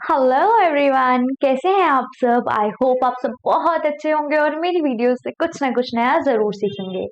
Hello everyone, कैसे हैं आप सब। आई होप आप सब बहुत अच्छे होंगे और मेरी वीडियो से कुछ ना कुछ नया जरूर सीखेंगे।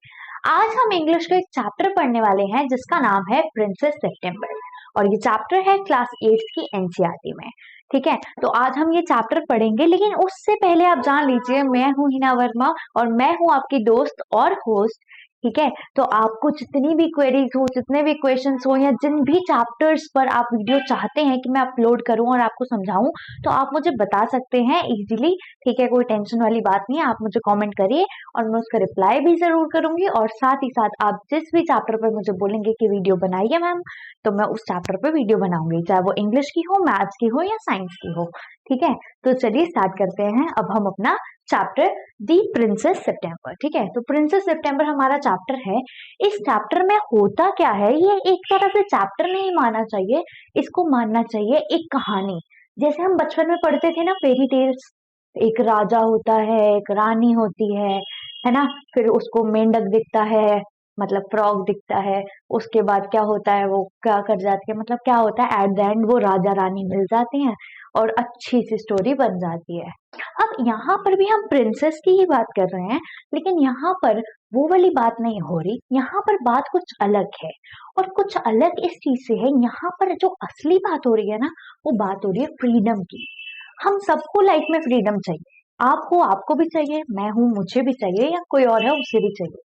आज हम इंग्लिश का एक चैप्टर पढ़ने वाले हैं जिसका नाम है प्रिंसेस सितंबर। और ये चैप्टर है क्लास 8 की एनसीईआरटी में। ठीक है, तो आज हम ये चैप्टर पढ़ेंगे, लेकिन उससे पहले आप जान लीजिए मैं हूँ हिना वर्मा और मैं हूँ आपकी दोस्त और होस्ट। ठीक है, तो आपको जितनी भी क्वेरीज हो, जितने भी क्वेश्चंस हो या जिन भी चैप्टर्स पर आप वीडियो चाहते हैं कि मैं अपलोड करूं और आपको समझाऊं, तो आप मुझे बता सकते हैं इजीली। ठीक है, कोई टेंशन वाली बात नहीं है, आप मुझे कमेंट करिए और मैं उसका रिप्लाई भी जरूर करूंगी। और साथ ही साथ आप जिस भी चैप्टर पर मुझे बोलेंगे कि वीडियो बनाइए मैम, तो मैं उस चैप्टर पे वीडियो बनाऊंगी, चाहे वो इंग्लिश की हो, मैथ्स की हो या साइंस की हो। ठीक है, तो चलिए स्टार्ट करते हैं अब हम अपना चैप्टर दी प्रिंसेस सितंबर। ठीक है, तो प्रिंसेस सितंबर हमारा चैप्टर है। इस चैप्टर में होता क्या है, ये एक तरह से चैप्टर नहीं मानना चाहिए, इसको मानना चाहिए एक कहानी। जैसे हम बचपन में पढ़ते थे ना फेरी टेल्स, एक राजा होता है, एक रानी होती है ना। फिर उसको मेंढक दिखता है, मतलब फ्रॉग दिखता है। उसके बाद क्या होता है, वो क्या कर जाती है, मतलब क्या होता है एट द एंड वो राजा रानी मिल जाते हैं और अच्छी सी स्टोरी बन जाती है। अब यहाँ पर भी हम प्रिंसेस की ही बात कर रहे हैं, लेकिन यहाँ पर वो वाली बात नहीं हो रही, यहाँ पर बात कुछ अलग है। और कुछ अलग इस चीज से है, यहाँ पर जो असली बात हो रही है ना, वो बात हो रही है फ्रीडम की। हम सबको लाइफ में फ्रीडम चाहिए। आप हो, आपको भी चाहिए, मैं हूं, मुझे भी चाहिए, या कोई और है उसे भी चाहिए।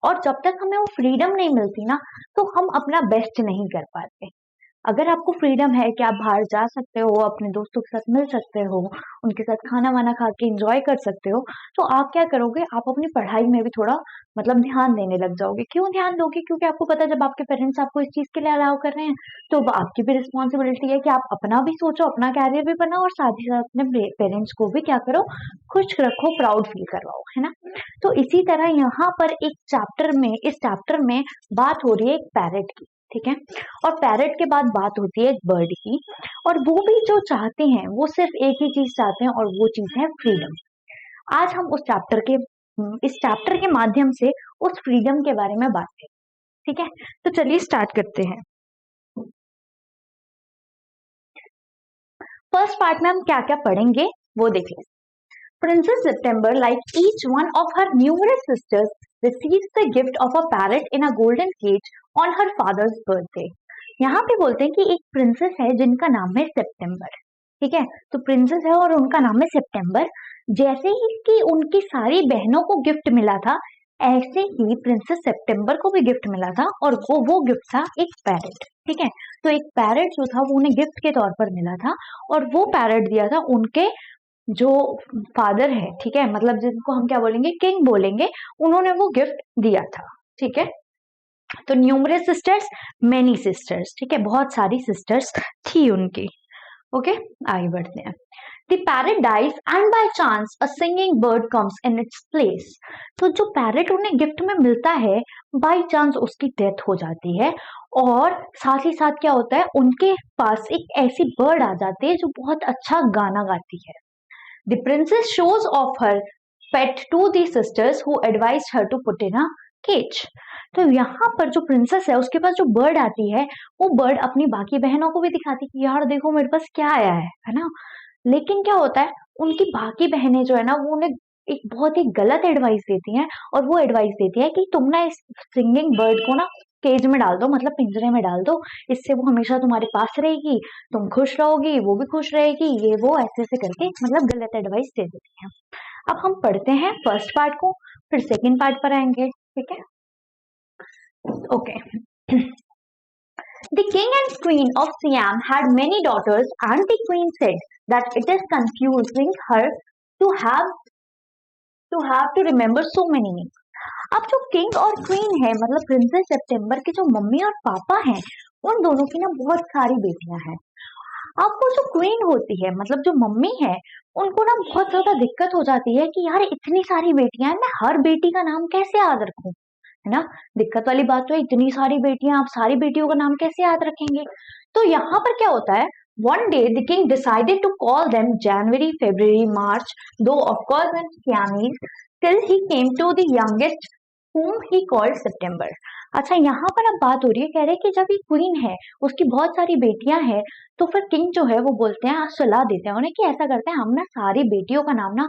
और जब तक हमें वो फ्रीडम नहीं मिलती ना, तो हम अपना बेस्ट नहीं कर पाते। अगर आपको फ्रीडम है कि आप बाहर जा सकते हो, अपने दोस्तों के साथ मिल सकते हो, उनके साथ खाना वाना खा के एंजॉय कर सकते हो, तो आप क्या करोगे, आप अपनी पढ़ाई में भी थोड़ा मतलब ध्यान देने लग जाओगे। क्यों ध्यान दोगे? क्योंकि आपको पता है जब आपके पेरेंट्स आपको इस चीज के लिए अलाउ कर रहे हैं, तो वो आपकी भी रिस्पॉन्सिबिलिटी है कि आप अपना भी सोचो, अपना कैरियर भी बनाओ और साथ ही साथ अपने पेरेंट्स को भी क्या करो, खुश रखो, प्राउड फील करवाओ, है ना। तो इसी तरह यहाँ पर एक चैप्टर में, इस चैप्टर में बात हो रही है एक पैरेट की। ठीक है, और पैरेट के बाद बात होती है एक बर्ड की। और वो भी जो चाहते हैं, वो सिर्फ एक ही चीज चाहते हैं और वो चीज है फ्रीडम। आज हम उस चैप्टर के, इस चैप्टर के माध्यम से उस फ्रीडम के बारे में बात करें। ठीक है, तो चलिए स्टार्ट करते हैं। फर्स्ट पार्ट में हम क्या क्या पढ़ेंगे वो देख लें। Princess September, like each one of her numerous sisters, receives the gift of a parrot in a golden cage on her father's birthday. यहाँ पे बोलते हैं कि एक प्रिंसेस है जिनका नाम है सितंबर। ठीक है, तो प्रिंसेस है और उनका नाम है सितंबर। जैसे ही कि उनकी सारी बहनों को गिफ्ट मिला था, ऐसे ही प्रिंसेस सितंबर को भी गिफ्ट मिला था, और वो गिफ्ट था एक पैरेट। ठीक है, तो एक पैरेट जो था वो उन्हें गिफ्ट के तौर पर मिला था, और वो पैरेट दिया था उनके जो फादर है। ठीक है, मतलब जिनको हम क्या बोलेंगे, किंग बोलेंगे, उन्होंने वो गिफ्ट दिया था। ठीक है, तो न्यूमरस सिस्टर्स, मेनी सिस्टर्स। ठीक है, बहुत सारी सिस्टर्स थी उनकी। ओके, आगे बढ़ते हैं। The parrot dies and by chance a singing bird comes in its place. तो जो पैरेट उन्हें गिफ्ट में मिलता है, बाई चांस उसकी डेथ हो जाती है, और साथ ही साथ क्या होता है, उनके पास एक ऐसी बर्ड आ जाती है जो बहुत अच्छा गाना गाती है। The princess shows off her pet to the sisters who advised her to put in a cage. तो यहाँ पर जो प्रिंसेस है उसके पास जो बर्ड आती है, वो बर्ड अपनी बाकी बहनों को भी दिखाती है कि यार देखो मेरे पास क्या आया है ना। लेकिन क्या होता है, उनकी बाकी बहनें जो है ना, वो उन्हें एक बहुत ही गलत एडवाइस देती हैं। और वो एडवाइस देती है कि तुम ना इस सिंगिंग बर्ड को ना केज में डाल दो, मतलब पिंजरे में डाल दो, इससे वो हमेशा तुम्हारे पास रहेगी, तुम खुश रहोगी, वो भी खुश रहेगी, ये वो ऐसे ऐसे करके मतलब गलत एडवाइस दे देती है। अब हम पढ़ते हैं फर्स्ट पार्ट को, फिर सेकंड पार्ट पर आएंगे। ठीक है, okay. The king and queen of Siam had many daughters, and the queen said that it is confusing her to have to remember so many names. अब जो किंग और queen है, मतलब प्रिंसेस सितंबर के जो मम्मी और पापा हैं, उन दोनों की ना बहुत सारी बेटियां हैं। अब वो जो क्वीन होती है, मतलब जो मम्मी है, उनको ना बहुत ज्यादा दिक्कत हो जाती है कि यार इतनी सारी बेटियां हैं, मैं हर बेटी का नाम कैसे याद रखूं, है ना। दिक्कत वाली बात तो है, इतनी सारी बेटियां, आप सारी बेटियों का नाम कैसे याद रखेंगे। तो यहाँ पर क्या होता है, one day the king decided to call them January, February, March, though of course in Siamese, till he came to the youngest whom he called September। अच्छा, यहाँ पर अब बात हो रही है, कह रहे हैं कि जब ये क्वीन है, उसकी बहुत सारी बेटियां हैं, तो फिर किंग जो है वो बोलते हैं, सलाह देते हैं उन्हें कि ऐसा करते हैं, हम ना सारी बेटियों का नाम ना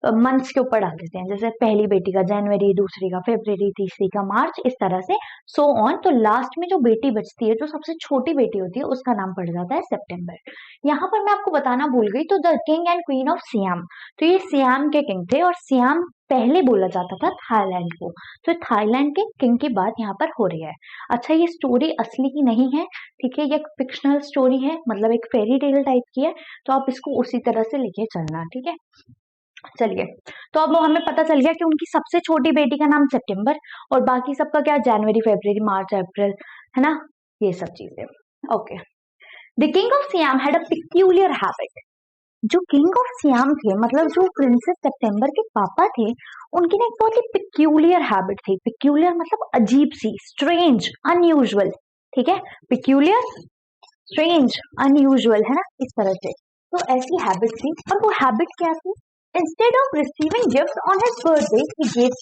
मंथ्स के ऊपर डाल देते हैं, जैसे पहली बेटी का जनवरी, दूसरी का फरवरी, तीसरी का मार्च, इस तरह से सो ऑन। तो लास्ट में जो बेटी बचती है, जो सबसे छोटी बेटी होती है, उसका नाम पड़ जाता है सितंबर। यहाँ पर मैं आपको बताना भूल गई, तो the king and queen of SIAM, तो ये सियाम के किंग थे, और सियाम पहले बोला जाता था थाईलैंड को। तो थाईलैंड के किंग की बात यहाँ पर हो रही है। अच्छा, ये स्टोरी असली की नहीं है, ठीक है, ये एक फिक्शनल स्टोरी है, मतलब एक फेरी टेल टाइप की है, तो आप इसको उसी तरह से लेके चलना, ठीक है। चलिए, तो अब हमें पता चल गया कि उनकी सबसे छोटी बेटी का नाम सितंबर, और बाकी सबका क्या, जनवरी, फरवरी, मार्च, अप्रैल, है ना, ये सब चीजें। Okay. The king of SIAM had a peculiar habit. जो किंग ऑफ सियाम थे, मतलब जो प्रिंसेस सितंबर के पापा थे, उनकी ना एक बहुत ही पिक्यूलियर हैबिट थी। पिक्यूलियर मतलब अजीब सी, स्ट्रेंज, अनयूजुअल, ठीक है, पिक्यूलियर, स्ट्रेंज, अनयूजुअल, है ना, इस तरह से। तो ऐसी हैबिट थी, और वो हैबिट क्या थी? Instead of receiving gift on his birthday he give.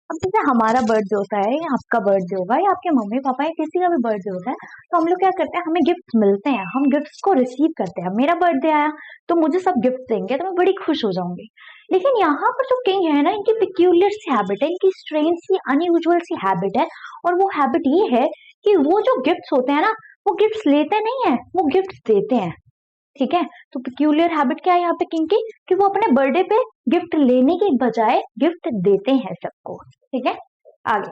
अब जैसे हमारा बर्थडे होता है, या आपका बर्थडे होगा, या आपके मम्मी पापा या किसी का भी बर्थडे होता है, तो हम लोग क्या करते हैं, हमें गिफ्ट मिलते हैं, हम गिफ्ट्स को रिसीव करते हैं। मेरा बर्थडे आया तो मुझे सब गिफ्ट देंगे, तो मैं बड़ी खुश हो जाऊंगी। लेकिन यहाँ पर जो किंग है ना, इनकी पिक्यूलियर सी हैबिट है, इनकी स्ट्रेंज सी, अनयूजुअल सी हैबिट है, और वो हैबिट ये है कि वो जो गिफ्ट्स होते हैं ना, वो गिफ्ट्स लेते नहीं है, वो गिफ्ट्स देते हैं, ठीक है। तो पिक्यूलियर हैबिट क्या है यहाँ पे किंग की, कि वो अपने बर्थडे पे गिफ्ट लेने की बजाय गिफ्ट देते हैं सबको, ठीक है। आगे,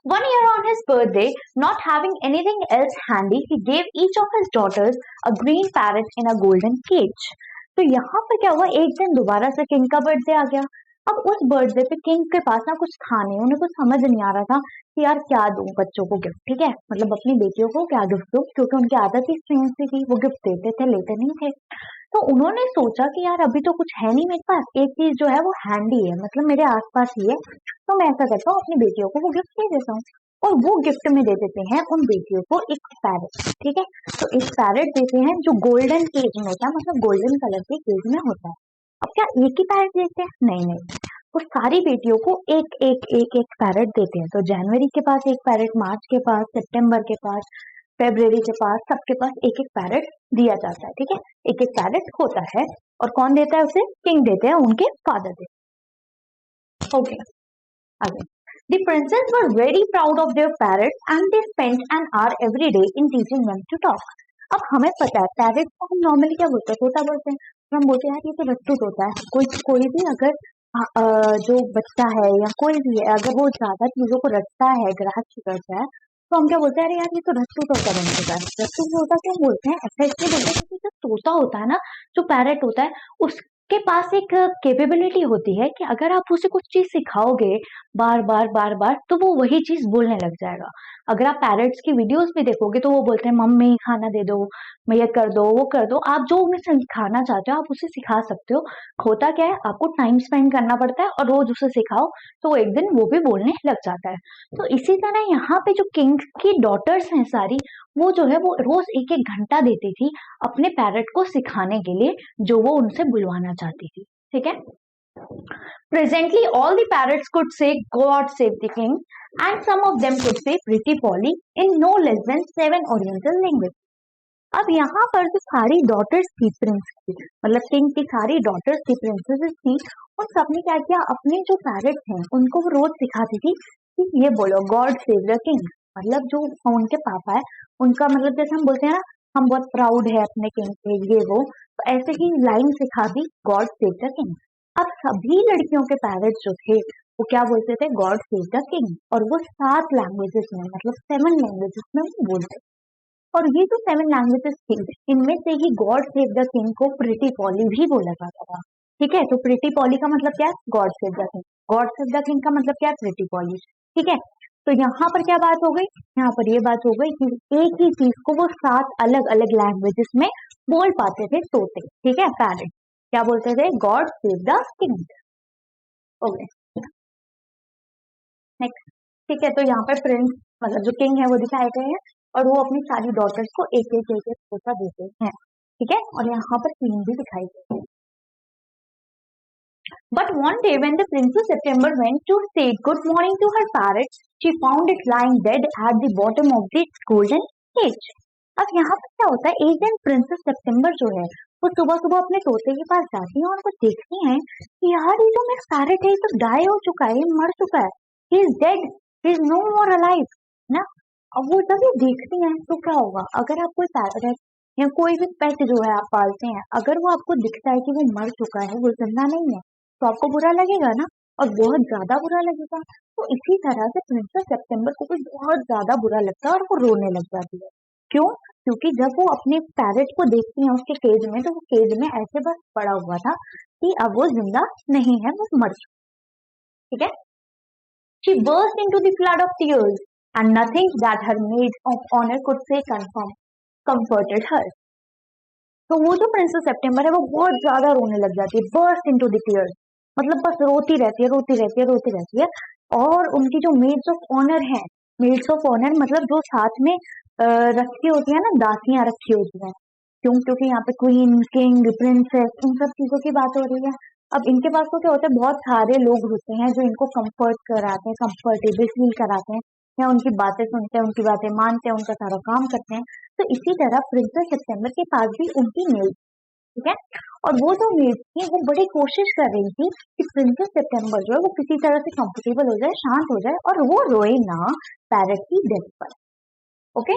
1 year on his birthday, not having anything else handy, he gave each of his daughters a green parrot in a golden cage। तो यहाँ पर क्या हुआ, एक दिन दोबारा से किंग का बर्थडे आ गया। अब उस बर्थडे पे किंग के पास ना कुछ था नहीं, उन्हें कुछ समझ नहीं आ रहा था कि यार क्या दूं बच्चों को गिफ्ट, ठीक है, मतलब अपनी बेटियों को क्या गिफ्ट दूं, क्योंकि उनकी आदत ही स्ट्रेंज सी थी, वो गिफ्ट देते थे, लेते नहीं थे। तो उन्होंने सोचा कि यार अभी तो कुछ है नहीं मेरे पास, एक चीज जो है वो हैंडी है, मतलब मेरे आसपास ही है, तो मैं ऐसा करता हूँ, अपनी बेटियों को वो गिफ्ट दे देता हूँ। और वो गिफ्ट में दे देते हैं उन बेटियों को एक पैरेट, ठीक है। तो एक पैरेट देते हैं जो गोल्डन केज में होता है, मतलब गोल्डन कलर के केज में होता है। अब क्या एक ही पैरेट देते हैं? नहीं नहीं, वो सारी बेटियों को एक एक एक एक पैरेट देते हैं। तो जनवरी के पास एक पैरेट, मार्च के पास, सितंबर के पास, फरवरी के पास, सबके पास एक एक पैरेट दिया जाता है, ठीक है। एक एक पैरेट होता है, और कौन देता है उसे? किंग देते हैं, उनके फादर देते हैं। ओके, आगे। The princes were very proud of their parrots and they spent an hour every day in teaching them to talk। अब हमें पता है पैरेट को हम नॉर्मली क्या बोलते हैं, तोता बोलते हैं। तो हम बोलते हैं यार ये तो रट्टू तोता है। कोई भी अगर जो बच्चा है या कोई भी है, अगर वो ज्यादा चीजों को रटता है, ग्राह्य करता है, तो हम क्या बोलते हैं, अरे यार ये तो रट्टू तोता बन चुका है। रट्टू तोता क्यों बोलते हैं? ऐसा इसलिए बोलते हैं क्योंकि जो तोता होता है ना, जो पैरेट होता है, उसके पास एक कैपेबिलिटी होती है कि अगर आप उसे कुछ चीज सिखाओगे बार बार बार बार, तो वो वही चीज बोलने लग जाएगा। अगर आप पैरेट्स की वीडियोस भी देखोगे तो वो बोलते हैं मम्मी खाना दे दो, मैं ये कर दो, वो कर दो। आप जो उन्हें सिखाना चाहते हो आप उसे सिखा सकते हो। होता क्या है, आपको टाइम स्पेंड करना पड़ता है, और रोज उसे सिखाओ तो वो एक दिन वो भी बोलने लग जाता है। तो इसी तरह यहाँ पे जो किंग की डॉटर्स हैं सारी, वो जो है वो रोज एक एक घंटा देती थी अपने पैरेट को सिखाने के लिए, जो वो उनसे बुलवाना चाहती थी, ठीक है। Presently, all the parrots could say God save the king, and some of them could say Pretty Polly in no less than 7 Oriental languages। अब यहाँ पर जो सारी डॉटर्स थी प्रिंस की, मतलब किंग की सारी डॉटर्स थी, प्रिंसेसेस थी, उन सबने क्या किया, अपने जो पैरेट्स हैं उनको वो रोज सिखाती थी कि ये बोलो गॉड सेव द किंग। मतलब जो उनके पापा है उनका, मतलब जैसे हम बोलते हैं ना, हम बहुत प्राउड है अपने किंग पे, ये वो, तो ऐसे ही लाइन सिखा दी, गॉड सेव द किंग। अब सभी लड़कियों के पेरेंट्स जो थे वो क्या बोलते थे? God save the king. और वो 7 लैंग्वेजेस में, मतलब 7 लैंग्वेजेस में वो बोलते थे। और ये जो 7 लैंग्वेजेस थी, इनमें से ही गॉड सेव द किंग को प्रिटी पॉली भी बोला जाता था, ठीक है। तो प्रिटी पॉली का मतलब क्या है? God save the king. God save the king का मतलब क्या है? प्रिटी पॉली, ठीक है। तो यहाँ पर क्या बात हो गई? यहाँ पर ये बात हो गई कि एक ही चीज को वो 7 अलग अलग लैंग्वेजेस में बोल पाते थे तोते, ठीक है, पैरेट। क्या बोलते थे? God save the king. Okay, next, ठीक है। तो यहाँ पर प्रिंस, मतलब जो किंग है वो दिखाए गए हैं, और वो अपनी सारी डॉटर्स को एक एक एक एक तोता देते हैं, ठीक है। और यहाँ पर क्वीन भी दिखाई गई है। But one day when the Princess September went to say good morning to her parrot, she found it lying dead at the bottom of the golden cage. अब यहाँ पर क्या होता है, एक दिन प्रिंसेस सितंबर जो है वो सुबह सुबह अपने तोते के पास जाती है और उनको देखती है कि यार ये जो मेरा पैरेट है ये तो डाई हो चुका है, ये मर चुका है, he is dead, he is no more alive ना। अब वो जब ये देखती हैं तो क्या होगा, अगर आप कोई पैरेट या कोई भी पेट जो है आप पालते हैं, अगर वो आपको दिखता है कि वो मर चुका है, वो जिंदा नहीं है, तो आपको बुरा लगेगा ना, और बहुत ज्यादा बुरा लगेगा। तो इसी तरह से प्रिंसेस सितंबर को भी बहुत ज्यादा बुरा लगता है और वो रोने लग जाती है। क्यों? क्योंकि जब वो अपने पैरेट को देखती है उसके केज में, तो वो केज में ऐसे बस पड़ा हुआ था कि अब वो जिंदा नहीं है, वो मर चुका। ठीक है। She burst into the flood of tears, and nothing that her maid of honor could say comforted her. तो वो जो प्रिंसेस सितंबर है वो बहुत ज्यादा रोने लग जाती है, बर्स्ट इनटू द टीयर्स, मतलब बस रोती रहती है, रोती रहती है, रोती रहती है। और उनकी जो मेड्स ऑफ ऑनर है, मेड्स ऑफ ऑनर मतलब जो साथ में रखी होती है ना, दासियां रखी होती हैं। क्यों? क्योंकि यहाँ पे क्वीन, किंग, प्रिंसेस, इन सब चीजों की बात हो रही है। अब इनके पास तो क्या होता है, बहुत सारे लोग होते हैं जो इनको कंफर्ट कराते हैं, कंफर्टेबल फील कराते हैं, या उनकी बातें सुनते हैं, उनकी बातें मानते हैं, उनका सारा काम करते हैं। तो इसी तरह प्रिंसेस सितंबर के पास भी उनकी मेड, ठीक है, और वो जो मेड थी वो बड़ी कोशिश कर रही थी कि प्रिंसेस सितंबर जो है वो किसी तरह से कंफर्टेबल हो जाए, शांत हो जाए और वो रोए ना पैरेट की डेथ पर। Okay,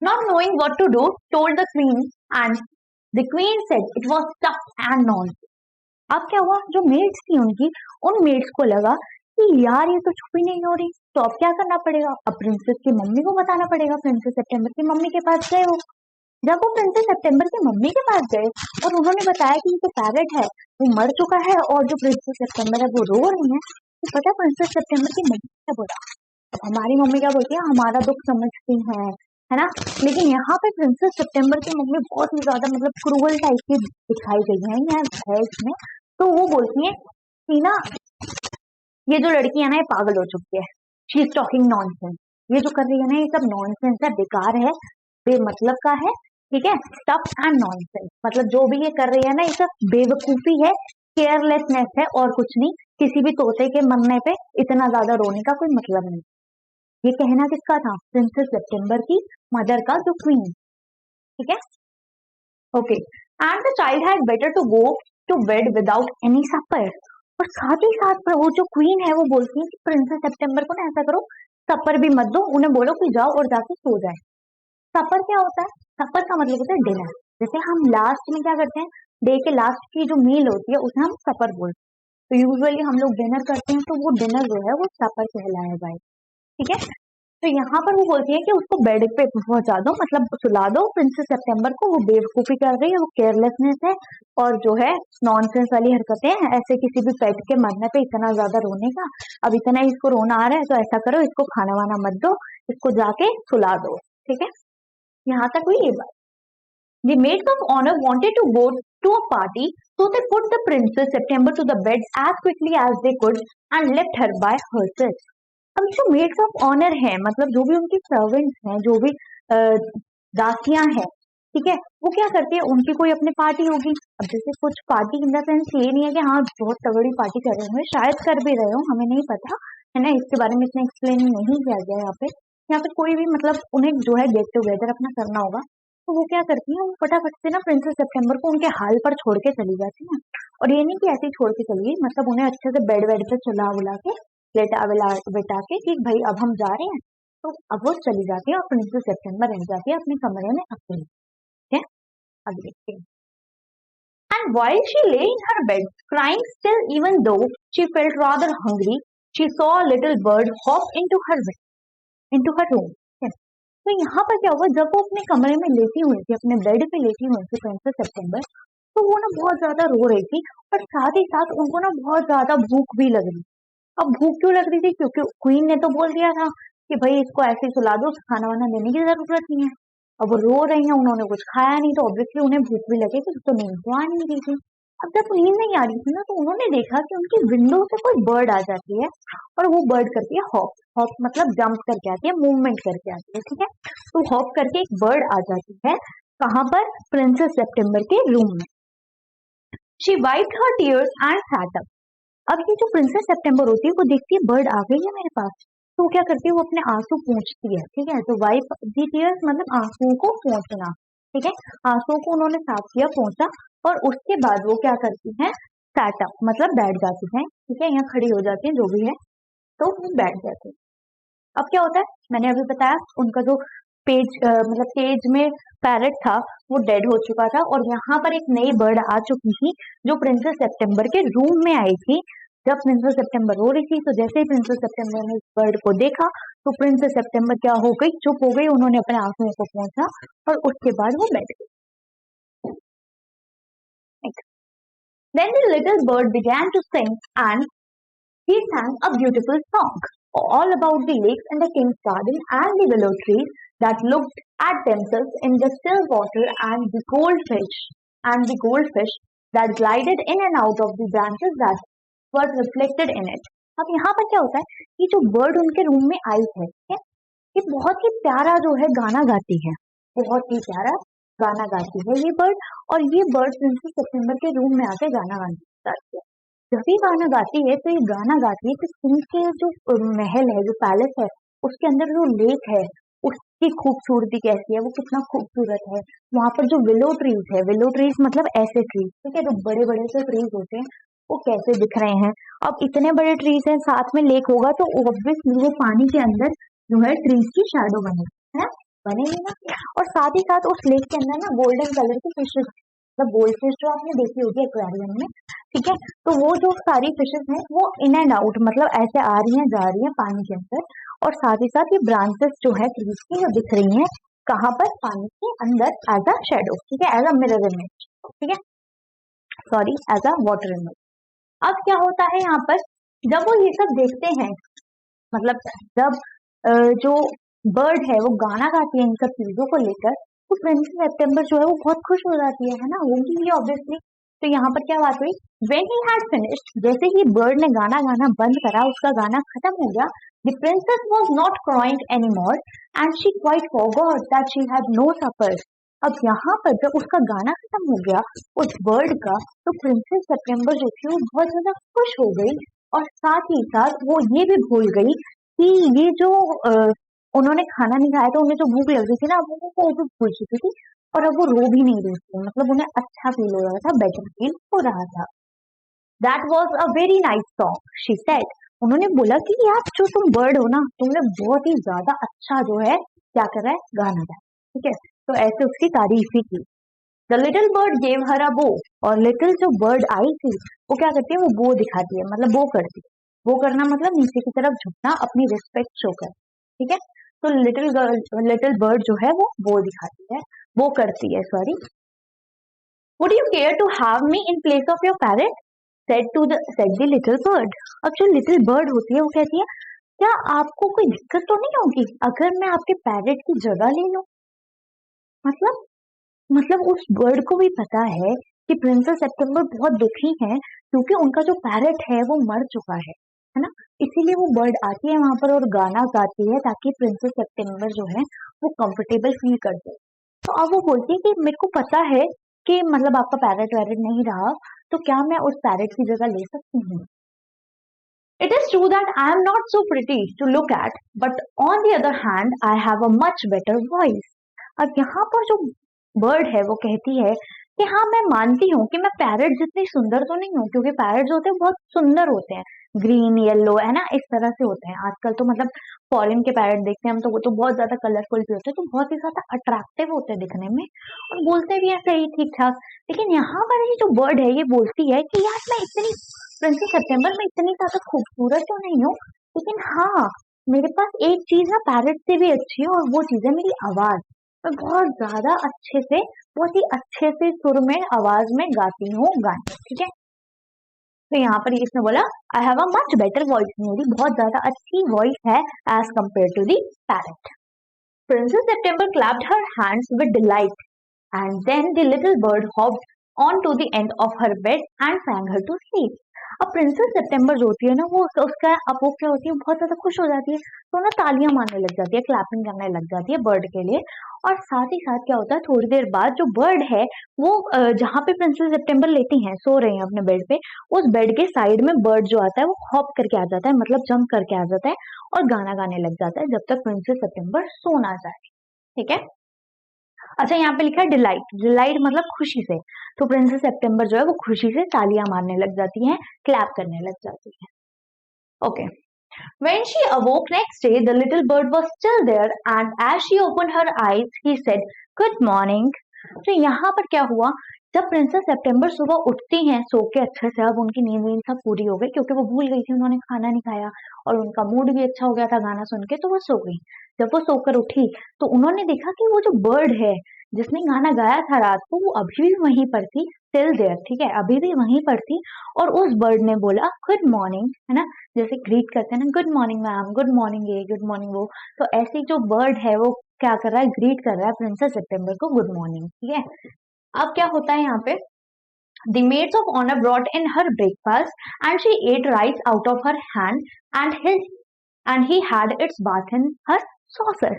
not knowing what to do told the queen, and the queen said it was tough and none. अब क्या हुआ, जो मेड्स थी उनकी, उन मेड्स को लगा कि यार ये तो चुप ही नहीं हो रही, तो अब क्या करना पड़ेगा, अब प्रिंसेस की मम्मी को बताना पड़ेगा। प्रिंसेस सितंबर की मम्मी के पास गए वो। जब वो प्रिंसेस सितंबर की मम्मी के पास गए और उन्होंने बताया कि ये जो पैरेट है वो मर चुका है और जो प्रिंसेस सितंबर है वो रो रही है, तो पता प्रिंसेस सितंबर की मम्मी क्या बोला। अब हमारी मम्मी क्या बोलती है, हमारा दुख समझती है ना। लेकिन यहाँ पे प्रिंसेस सितंबर की मम्मी बहुत ही ज्यादा मतलब क्रूअल टाइप की दिखाई गई है इसमें। तो वो बोलती है कि ना ये जो लड़की है ना ये पागल हो चुकी है, शी इज टॉकिंग नॉनसेंस, ये जो कर रही है ना ये सब नॉनसेंस है, बेकार है, बेमतलब का है, ठीक है, स्टफ एंड नॉनसेंस, मतलब जो भी ये कर रही है ना ये सब बेवकूफी है, केयरलेसनेस है और कुछ नहीं। किसी भी तोते के मरने पे इतना ज्यादा रोने का कोई मतलब नहीं। ये कहना किसका था, प्रिंसेस सितंबर की मदर का, जो क्वीन, ठीक है। Okay, and the child had better to go to bed without any supper. और साथ ही साथ वो जो क्वीन है वो बोलती है कि प्रिंसेस सितंबर को ना ऐसा करो, सपर भी मत दो, उन्हें बोलो कि जाओ और जाके सो जाए। सपर क्या होता है, सपर का मतलब होता है डिनर। जैसे हम लास्ट में क्या करते हैं, डे के लास्ट की जो मील होती है उसे हम सपर बोलते हैं। तो यूजुअली हम लोग डिनर करते हैं, तो वो डिनर जो है वो सपर कहलाएगा, ठीक है। तो यहाँ पर वो बोलती है कि उसको बेड पे पहुंचा दो, मतलब सुला दो प्रिंसेस सितंबर को, वो बेवकूफी कर रही है, वो केयरलेसनेस है और जो है नॉनसेंस वाली हरकतें हैं, ऐसे किसी भी पेट के मरने पे इतना ज्यादा रोने का। अब इतना ही इसको रोना आ रहा है तो ऐसा करो, इसको खाना वाना मत दो, इसको जाके सुला दो, ठीक है। यहाँ तक हुई ये बात। The maids of honor wanted to go to a party, so they put the princess September to the bed as quickly as they could and left her by herself. अब जो मेड्स ऑफ ऑनर है, मतलब जो भी उनकी servants हैं, जो भी दासियां हैं, ठीक है, वो क्या करती है, उनकी कोई अपनी पार्टी होगी। अब जैसे कुछ पार्टी इन द सेंस ये नहीं है कि हाँ बहुत तगड़ी पार्टी कर रहे होंगे, शायद कर भी रहे हो, हमें नहीं पता है ना, इसके बारे में इतना एक्सप्लेन नहीं किया गया यहाँ पे कोई भी, मतलब उन्हें जो है गेट टुगेदर अपना करना होगा, तो वो क्या करती है, वो फटाफट से ना प्रिंसेस सितंबर को उनके हाल पर छोड़ के चली जाती है। और ये नहीं कि ऐसे ही छोड़ के चली गई, मतलब उन्हें अच्छे से बेड वेड पे सुला बुला के बेटा के कि भाई अब हम जा रहे हैं, तो अब वो चली जाती है और प्रिंसेस सितंबर रह जाती है अपने कमरे में अकेली, ठीक है। अब देखते हैं। And while she lay in her bed, crying still even though she felt rather hungry, she saw a little bird hop into her room. Yes. तो यहाँ पर क्या हुआ, जब वो अपने कमरे में लेटी हुई थी, अपने बेड पे लेटी हुई थी प्रिंसेस सितंबर, तो वो ना बहुत ज्यादा रो रही थी और साथ ही साथ उनको ना बहुत ज्यादा भूख भी लग रही। अब भूख क्यों लग रही थी, क्योंकि क्वीन ने तो बोल दिया था कि भाई इसको ऐसे ही सुला दो, खाना वाना देने की जरूरत नहीं है। अब वो रो रही है, उन्होंने कुछ खाया नहीं, तो ऑब्वियसली उन्हें भूख भी लगेगी, तो नींद तो आ नहीं रही थी। अब जब नींद नहीं आ रही थी ना, तो उन्होंने देखा कि उनकी विंडो से कोई बर्ड आ जाती है और वो बर्ड करती है हॉप। हॉप मतलब जंप करके आती है, मूवमेंट करके आती है, ठीक है। तो हॉप करके एक बर्ड आ जाती है, कहाँ पर, प्रिंसेस सितंबर के रूम में। She wiped her tears and set up. अब ये जो प्रिंसेस सितंबर होती है वो देखती है बर्ड आ गई है मेरे पास, तो वो क्या करती है, वो अपने आंसू पोंछती है। ठीक है, तो वाइप दी टीयर्स मतलब आंसुओं को पोंछना। ठीक है, आंसुओं को उन्होंने साफ किया, पोंछा, और उसके बाद वो क्या करती है, स्टार्टअप मतलब बैठ जाती है। ठीक है, यहाँ खड़ी हो जाती है जो भी है, तो वो बैठ जाती है। अब क्या होता है, मैंने अभी बताया उनका जो मतलब केज में पैरेट था वो डेड हो चुका था, और यहाँ पर एक नई बर्ड आ चुकी थी जो प्रिंसेस सितंबर के रूम में आई थी। जब प्रिंसेस सितंबर रो रही थी, तो जैसे ही प्रिंसेस सितंबर ने बर्ड को देखा तो प्रिंसेस सितंबर क्या हो गई, चुप हो गई, उन्होंने अपने आंसुओं को पोंछा और उसके बाद वो बैठ गई। Then the little bird began to sing, and he sang a beautiful song all about the lakes and the king's garden and the willow trees that looked at themselves in the still water, and the goldfish that glided in and out of the branches that were reflected in it. अब यहाँ पर क्या होता है, ये जो bird उनके room में आई है, ठीक है, ये बहुत ही प्यारा जो है गाना गाती है, बहुत ही प्यारा गाना गाती है ये बर्ड। और ये बर्ड प्रिंसेस सितंबर के रूम में आके गाना गाना स्टार्ट किया। जब ये गाना गाती है तो ये गाना गाती है कि किंग के जो महल है, जो पैलेस है, उसके अंदर जो लेक है उसकी खूबसूरती कैसी है, वो कितना खूबसूरत है। वहां पर जो विलो ट्रीज है, विलो ट्रीज मतलब ऐसे ट्रीज, ठीक है, जो बड़े बड़े से ट्रीज होते हैं वो कैसे दिख रहे हैं। अब इतने बड़े ट्रीज हैं, साथ में लेक होगा, तो ऑब्वियसली वो पानी के अंदर जो है ट्रीज की शैडो बनेगी, है बनेगी ना। और साथ ही साथ उस लेक के अंदर ना गोल्डन कलर की फिशेज, मतलब गोल्ड फिश जो आपने देखी होगी एक्वेरियम में, ठीक है, तो वो जो सारी फिशेज हैं वो इन एंड आउट मतलब ऐसे आ रही हैं जा रही हैं पानी के अंदर, और साथ ही साथ ये ब्रांचेस जो है ट्रीज की वो दिख रही हैं कहाँ पर, पानी के अंदर एज अ शेडो, ठीक है, एज अ मिरर इमेज, ठीक है, sorry as a water image. अब क्या होता है यहाँ पर, जब वो ये सब देखते हैं, मतलब जब जो बर्ड है वो गाना गाती है इन सब चीजों को लेकर, तो प्रिंसेस सितंबर जो है वो बहुत खुश हो जाती है ना, होगी ही ऑब्वियसली। तो यहाँ पर क्या बात हुई, when he had finished, जैसे ही बर्ड ने गाना गाना बंद करा, उसका गाना खत्म हो गया, the princess was not crying anymore and she quite forgot that she had no supper। अब यहाँ पर जब उसका गाना खत्म हो गया उस बर्ड का, तो प्रिंसेस सितंबर जो थी वो बहुत ज्यादा खुश हो गई, और साथ ही साथ वो ये भी भूल गई कि ये जो उन्होंने खाना नहीं खाया, तो उन्हें जो भूख लग रही थी ना, वो भी भूल चुकी थी, और अब वो रो भी नहीं रही थी, मतलब उन्हें अच्छा फील हो रहा था, बेटर फील हो रहा था। That was a very nice song she said. उन्होंने बोला कि यार जो तुम बर्ड हो ना, तुमने बहुत ही ज्यादा अच्छा जो है क्या कर रहा है, गाना गाया, ठीक है, तो ऐसे उसकी तारीफ ही की। The little bird gave her a bow, और लिटिल जो बर्ड आई थी वो क्या करती है, वो बो दिखाती है, मतलब बो करती है। बो करना मतलब नीचे की तरफ झुकना, अपनी रिस्पेक्ट शो कर, ठीक है, तो लिटिल बर्ड जो है वो बो दिखाती है, वो करती है, sorry. Would you care to have me in place of your parrot, said the little bird. अब जो लिटिल बर्ड होती है वो कहती है, क्या आपको कोई दिक्कत तो नहीं होगी अगर मैं आपके पैरेट की जगह ले लूं। मतलब उस बर्ड को भी पता है कि प्रिंसेस सितंबर बहुत दुखी है क्योंकि उनका जो पैरेट है वो मर चुका है ना, इसीलिए वो बर्ड आती है वहां पर और गाना गाती है ताकि प्रिंसेस सितंबर जो है वो कंफर्टेबल फील कर दे। तो अब वो बोलती है कि मेरे को पता है कि मतलब आपका पैरेट वैरेट नहीं रहा, तो क्या मैं उस पैरेट की जगह ले सकती हूँ। It is true that I am not so pretty to look at, but on the other hand I have a much better voice. अब यहाँ पर जो बर्ड है वो कहती है कि हाँ मैं मानती हूँ कि मैं पैरेट जितनी सुंदर तो नहीं हूँ, क्योंकि पैरेट जो होते हैं बहुत सुंदर होते हैं, ग्रीन येलो है ना, इस तरह से होते हैं। आजकल तो मतलब फॉरेन के पैरेट देखते हैं हम, तो वो तो बहुत ज्यादा कलरफुल भी होते हैं, तो बहुत ही ज्यादा अट्रैक्टिव होते हैं दिखने में, और बोलते भी हैं सही ठीक ठाक। लेकिन यहाँ पर ये जो बर्ड है ये बोलती है कि यार मैं इतनी प्रिंसेस सितंबर में इतनी ज्यादा खूबसूरत तो नहीं हूँ, लेकिन हाँ मेरे पास एक चीज ना पैरेट से भी अच्छी है, और वो चीज है मेरी आवाज। मैं बहुत ज्यादा अच्छे से, बहुत ही अच्छे से सुर में आवाज में गाती हूँ गाने, ठीक है। तो यहाँ पर इसने बोला I have a much better voice, मेरी बहुत ज्यादा अच्छी वॉइस है as compare to the parrot. Princess September clapped her hands with delight, and then the little bird hopped on to the end of her bed and sang her to sleep। अब princess सितंबर जो होती है ना, वो उसका अब वो क्या होती है, बहुत ज्यादा खुश हो जाती है, तो ना तालियां मारने लग जाती है, क्लैपिंग करने लग जाती है बर्ड के लिए। और साथ ही साथ क्या होता है, थोड़ी देर बाद जो बर्ड है वो जहाँ पे प्रिंसेस सितंबर लेती हैं, सो रही है अपने बेड पे, उस बेड के साइड में बर्ड जो आता है वो हॉप करके आ जाता है, मतलब जंप करके आ जाता है और गाना गाने लग जाता है जब तक प्रिंसेस सितंबर सो ना जाए। ठीक है। अच्छा, यहाँ पे लिखा है डिलाइट, डिलाइट मतलब खुशी से। तो प्रिंसेस सितंबर जो है वो खुशी से तालियां मारने लग जाती हैं, क्लैप करने लग जाती है। Okay. When she awoke next day, the little bird was still there, and as she opened her eyes, he said, "Good morning." तो यहाँ पर क्या हुआ, जब प्रिंसेस सितंबर सुबह उठती हैं सो के अच्छे से, अब उनकी नींद वींद सब पूरी हो गई क्योंकि वो भूल गई थी, उन्होंने खाना नहीं खाया और उनका मूड भी अच्छा हो गया था गाना सुन के, तो वो सो गई। जब वो सोकर उठी तो उन्होंने देखा कि वो जो बर्ड है जिसने गाना गाया था रात को, वो अभी भी वहीं पर थी, स्टिल देयर। ठीक है, अभी भी वहीं पर थी। और उस बर्ड ने बोला गुड मॉर्निंग, है ना, जैसे ग्रीट करते हैं ना, good morning ma'am, good morning ये, गुड मॉर्निंग वो। तो ऐसे जो बर्ड है वो क्या कर रहा है, ग्रीट कर रहा है प्रिंसेस सितंबर को गुड मॉर्निंग। ठीक है। अब क्या होता है यहाँ पे, the maids of honor brought in her breakfast and she ate rice out of her hand and he had its bath in her saucer।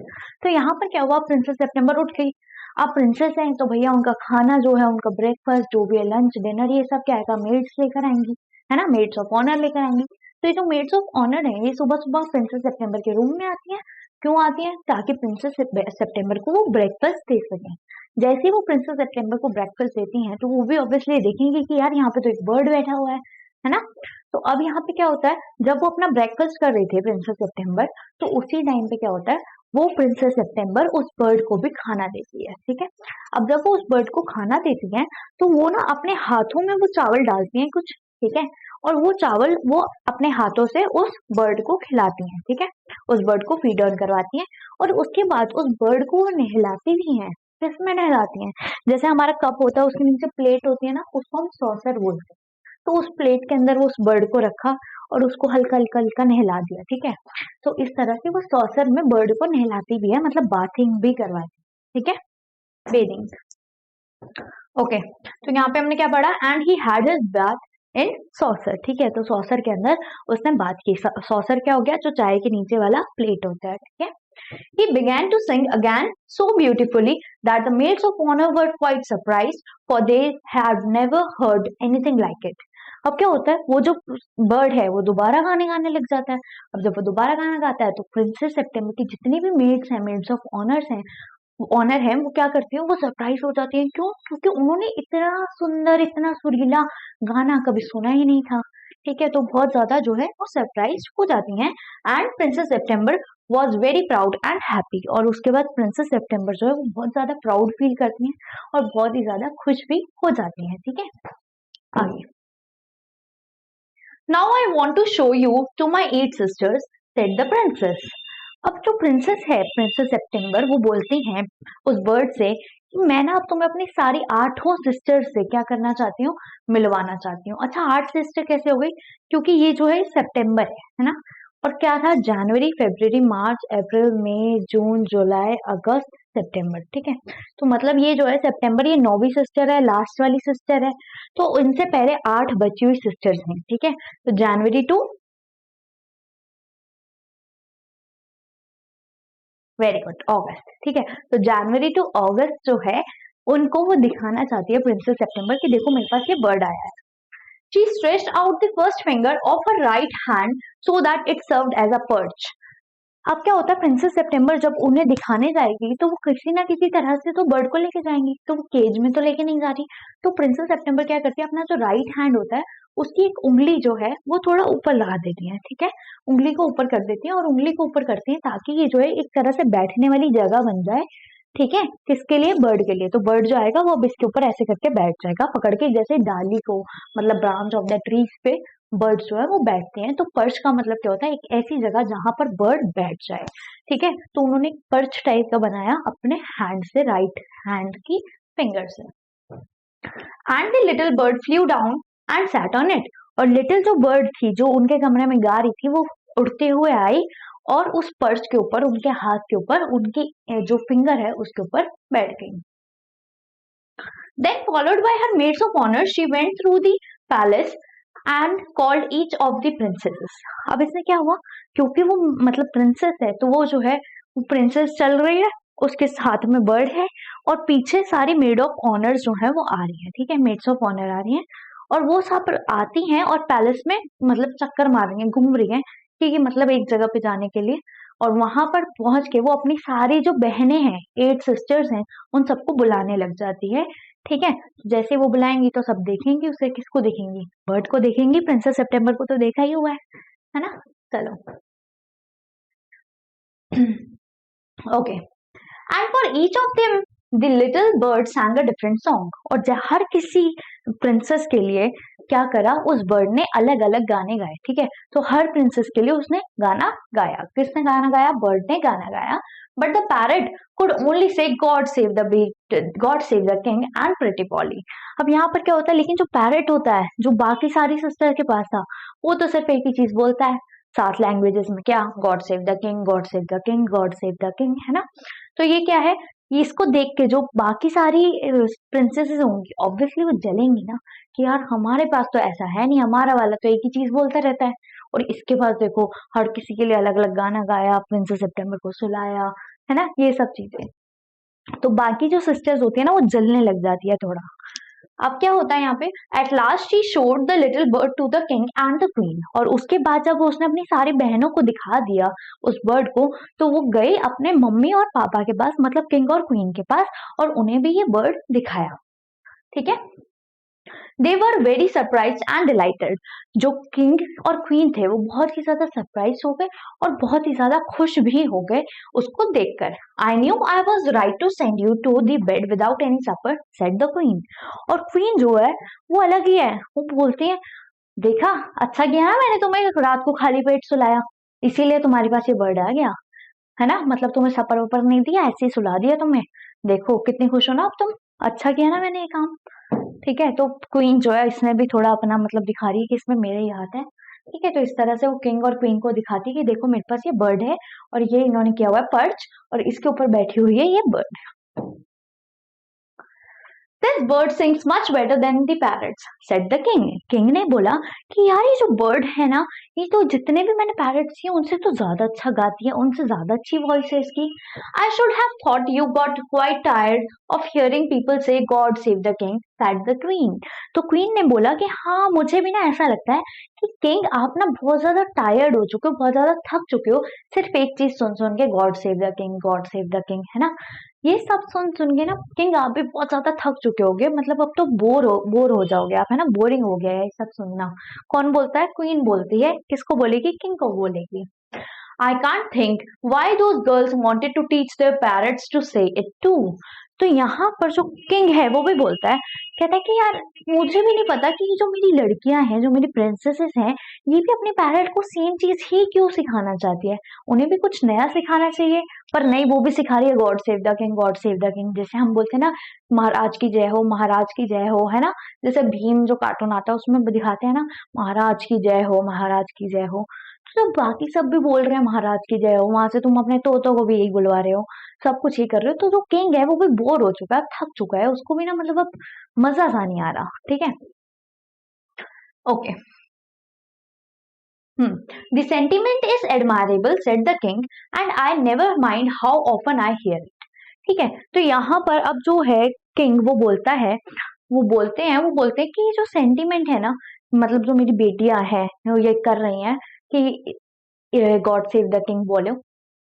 तो यहाँ पर क्या हुआ, प्रिंसेस सितंबर उठ गई। अब प्रिंसेस है तो भैया उनका खाना जो है, उनका ब्रेकफास्ट जो भी है, लंच डिनर, ये सब क्या आएगा, मेड्स लेकर आएंगी, है ना, मेड्स ऑफ ऑनर लेकर आएंगी। तो ये जो मेड्स ऑफ ऑनर है ये सुबह सुबह प्रिंसेस सितंबर के रूम में आती है। क्यों आती है, ताकि प्रिंसेस सितंबर को वो ब्रेकफास्ट दे सके। जैसे ही वो प्रिंसेस सितंबर को ब्रेकफास्ट देती हैं तो वो भी ऑब्वियसली देखेंगे कि यार यहाँ पे तो एक बर्ड बैठा हुआ है ना। तो अब यहाँ पे क्या होता है, जब वो अपना ब्रेकफास्ट कर रही थी प्रिंसेस सितंबर, तो उसी टाइम पे क्या होता है, वो प्रिंसेस सितंबर उस बर्ड को भी खाना देती है। ठीक है। अब जब वो उस बर्ड को खाना देती है तो वो ना अपने हाथों में वो चावल डालती हैं कुछ। ठीक है। और वो चावल वो अपने हाथों से उस बर्ड को खिलाती हैं। ठीक है। उस बर्ड को फीड ऑन करवाती हैं और उसके बाद उस बर्ड को वो नहलाती भी हैं। किसमें नहलाती हैं, जैसे हमारा कप होता है उसके नीचे प्लेट होती है ना, उसको हम सॉसर बोलते हैं। तो उस प्लेट के अंदर वो उस बर्ड को रखा और उसको हल्का हल्का हल्का नहला दिया। ठीक है। तो इस तरह से वो सॉसर में बर्ड को नहलाती भी है, मतलब बाथिंग भी करवाती। ठीक है, बेदिंग। ओके। तो यहाँ पे हमने क्या पढ़ा, and he had his bath in saucer. ठीक है, तो सॉसर के अंदर उसने बात की। सॉसर क्या हो गया, जो चाय के नीचे वाला प्लेट होता है। ठीक है। He began to sing again so beautifully that the maids of honor were quite surprised, for they had never heard anything like it. अब क्या होता है, वो जो बर्ड है वो दोबारा गाने गाने लग जाता है। अब जब वो दोबारा गाना गाता है तो प्रिंसेस सितंबर की जितनी भी मेड्स हैं, मेड्स ऑफ ऑनर्स हैं, ऑनर है, वो क्या करती है, वो सरप्राइज हो जाती है। क्यों, क्योंकि उन्होंने इतना सुंदर, इतना सुरीला गाना कभी सुना ही नहीं था। ठीक है, तो बहुत ज्यादा जो है वो सरप्राइज हो जाती हैं। And princess September was very proud and happy. और उसके बाद प्रिंसेस सितंबर जो है वो बहुत ज्यादा प्राउड फील करती हैं और बहुत ही ज्यादा खुश भी हो जाती हैं। ठीक है, आगे। Now I want to show you to my 8 sisters, said the princess. अब जो प्रिंसेस है, प्रिंसेस सितंबर, वो बोलती हैं उस बर्ड से कि मैं ना अब तुम्हें अपनी सारी 8 सिस्टर से क्या करना चाहती हूँ, मिलवाना चाहती हूँ। अच्छा, 8 सिस्टर कैसे हो गई, क्योंकि ये जो है सितंबर है ना, और क्या था, जनवरी, फरवरी, मार्च, अप्रैल, मई, जून, जुलाई, अगस्त, सितंबर। ठीक है, तो मतलब ये जो है सितंबर, ये 9वीं सिस्टर है, लास्ट वाली सिस्टर है। तो इनसे पहले 8 बची हुई सिस्टर्स हैं। ठीक है, तो जनवरी टू, वेरी गुड, अगस्त। ठीक है, तो जनवरी टू अगस्त जो है उनको वो दिखाना चाहती है प्रिंसेस सितंबर कि देखो मेरे पास ये बर्ड आया है। She stretched out the first finger of her right hand so that it served as a perch। अब क्या होता है, प्रिंसेस सितंबर जब उन्हें दिखाने जाएगी तो वो किसी ना किसी तरह से तो बर्ड को लेके जाएंगी, तो वो केज में तो लेके नहीं जा रही। तो प्रिंसेस सितंबर क्या करती है, अपना जो राइट हैंड होता है उसकी एक उंगली जो है वो थोड़ा ऊपर लगा देती है। ठीक है, उंगली को ऊपर कर देती है और उंगली को ऊपर करती है ताकि ये जो है एक तरह से बैठने वाली जगह बन जाए। ठीक है, किसके लिए, बर्ड के लिए। तो बर्ड जो आएगा वो अब इसके ऊपर ऐसे करके बैठ जाएगा, पकड़ के, जैसे डाली को, मतलब ब्रांच ऑफ द ट्रीज पे बर्ड जो है वो बैठते हैं। तो पर्च का मतलब क्या होता है, एक ऐसी जगह जहां पर बर्ड बैठ जाए। ठीक है, तो उन्होंने एक पर्च टाइप का बनाया अपने हैंड से, राइट हैंड की फिंगर से। And the little bird flew down and sat on it. और लिटिल जो बर्ड थी जो उनके कमरे में गा रही थी, वो उड़ते हुए आई और उस पर्च के ऊपर, उनके हाथ के ऊपर, उनकी जो फिंगर है उसके ऊपर बैठ गई। Then followed by her maids of honor, she went through the palace and called each of the princesses. अब इसमें क्या हुआ, क्योंकि वो मतलब प्रिंसेस है तो वो जो है वो प्रिंसेस चल रही है, उसके हाथ में बर्ड है और पीछे सारी मेड ऑफ ऑनर जो है वो आ रही है, ठीक है, मेड्स ऑफ ऑनर आ रही हैं और वो सब आती हैं और पैलेस में मतलब चक्कर मार रही हैं, घूम रही हैं, ठीक है, मतलब एक जगह पे जाने के लिए। और वहां पर पहुंच के वो अपनी सारी जो बहनें हैं, 8 सिस्टर्स हैं, उन सबको बुलाने लग जाती है, ठीक है। जैसे वो बुलाएंगी तो सब देखेंगी उसे, किसको देखेंगी, बर्ड को देखेंगी, प्रिंसेस सितंबर को तो देखा ही हुआ है ना। चलो okay, and for each of them the little bird sang a different song. और हर किसी प्रिंसेस के लिए क्या करा, उस बर्ड ने अलग अलग गाने गाए, ठीक है। तो हर प्रिंसेस के लिए उसने गाना गाया। किसने गाना गाया, बर्ड ने गाना गाया। But the parrot could only say God save the beat, God save the king and pretty Polly. अब यहाँ पर क्या होता है, लेकिन जो पैरट होता है जो बाकी सारी सिस्टर के पास था, वो तो सिर्फ एक ही चीज बोलता है 7 लैंग्वेजेस में, क्या, God save the king, God save the king, God save the king, है ना। तो ये क्या है, ये इसको देख के जो बाकी सारी प्रिंसेसेस होंगी ऑब्वियसली वो जलेंगी ना कि यार हमारे पास तो ऐसा है नहीं, हमारा वाला तो एक ही चीज बोलता रहता है और इसके पास देखो हर किसी के लिए अलग अलग गाना गाया, प्रिंसेस सितंबर को सुलाया, है ना, ये सब चीजें। तो बाकी जो सिस्टर्स होती है ना वो जलने लग जाती है थोड़ा। अब क्या होता है यहाँ पे, at last he showed the little bird to the king and the queen. और उसके बाद जब उसने अपनी सारी बहनों को दिखा दिया उस बर्ड को, तो वो गई अपने मम्मी और पापा के पास, मतलब किंग और क्वीन के पास, और उन्हें भी ये बर्ड दिखाया, ठीक है। They were very surprise and delighted. जो किंग और क्वीन थे वो बहुत ही ज्यादा सरप्राइज हो गए और बहुत ही ज्यादा खुश भी हो गए उसको देखकर। I knew I was right to send you to the bed without any supper, said the queen. और क्वीन जो है वो अलग ही है, वो बोलती है देखा, अच्छा किया ना मैंने तुम्हें रात को खाली पेट सुलाया, इसीलिए तुम्हारे पास ये बर्ड आ गया, है ना, मतलब तुम्हें सपर वपर नहीं दिया, ऐसे ही सुला दिया तुम्हें, देखो कितनी खुश हो ना अब तुम, अच्छा किया ना मैंने ये काम, ठीक है। तो क्वीन जो है इसमें भी थोड़ा अपना मतलब दिखा रही है कि इसमें मेरे ही हाथ है, ठीक है। तो इस तरह से वो किंग और क्वीन को दिखाती है कि देखो मेरे पास ये बर्ड है और ये इन्होंने किया हुआ है पर्च और इसके ऊपर बैठी हुई है ये bird. This bird sings much better than the parrots, said the king. King ने बोला कि यार ये जो बर्ड है ना, ये तो जितने भी मैंने पैरट्स किए उनसे तो ज्यादा अच्छा गाती है, उनसे ज्यादा अच्छी वॉइस है इसकी। I should have thought you got quite tired of hearing people say God save the king, said the queen. तो क्वीन ने बोला कि हाँ मुझे भी ना ऐसा लगता है कि किंग आप ना बहुत ज्यादा टायर्ड हो चुके हो, बहुत ज्यादा थक चुके हो सिर्फ एक चीज सुन सुन के, God save the king, God save the king, है ना। ये सब सुन सुन के ना किंग आप भी बहुत ज्यादा थक चुके होगे, मतलब अब तो बोर हो जाओगे आप, है ना, बोरिंग हो गया है ये सब सुनना। कौन बोलता है, क्वीन बोलती है, किसको बोलेगी, किंग को बोलेगी। I can't think why those girls wanted to teach their parrots to say it too. तो यहाँ पर जो किंग है वो भी बोलता है, कहता है कि यार मुझे भी नहीं पता कि ये जो मेरी लड़कियां हैं, जो मेरी प्रिंसेसेस हैं, ये भी अपने पैरट को सेम चीज ही क्यों सिखाना चाहती है, उन्हें भी कुछ नया सिखाना चाहिए। पर नहीं, वो भी सिखा रही है God save the king, God save the king. जैसे हम बोलते हैं ना महाराज की जय हो, महाराज की जय हो, है ना। जैसे भीम जो कार्टून आता है उसमें दिखाते हैं ना महाराज की जय हो, महाराज की जय हो। तो बाकी सब भी बोल रहे हैं महाराज की जय हो, वहां से तुम अपने तोतों को भी यही बुलवा रहे हो, सब कुछ ही कर रहे हो। तो जो किंग है वो भी बोर हो चुका है, थक चुका है, उसको भी ना मतलब अब मजा सा नहीं आ रहा, ठीक है। Okay, the sentiment is admirable, said the king, and I never mind how often I hear it, ठीक है। तो यहाँ पर अब जो है किंग वो बोलता है, वो बोलते हैं कि ये जो सेंटिमेंट है ना, मतलब जो मेरी बेटियां हैं वो ये कर रही हैं कि गॉड सेव द किंग बोलो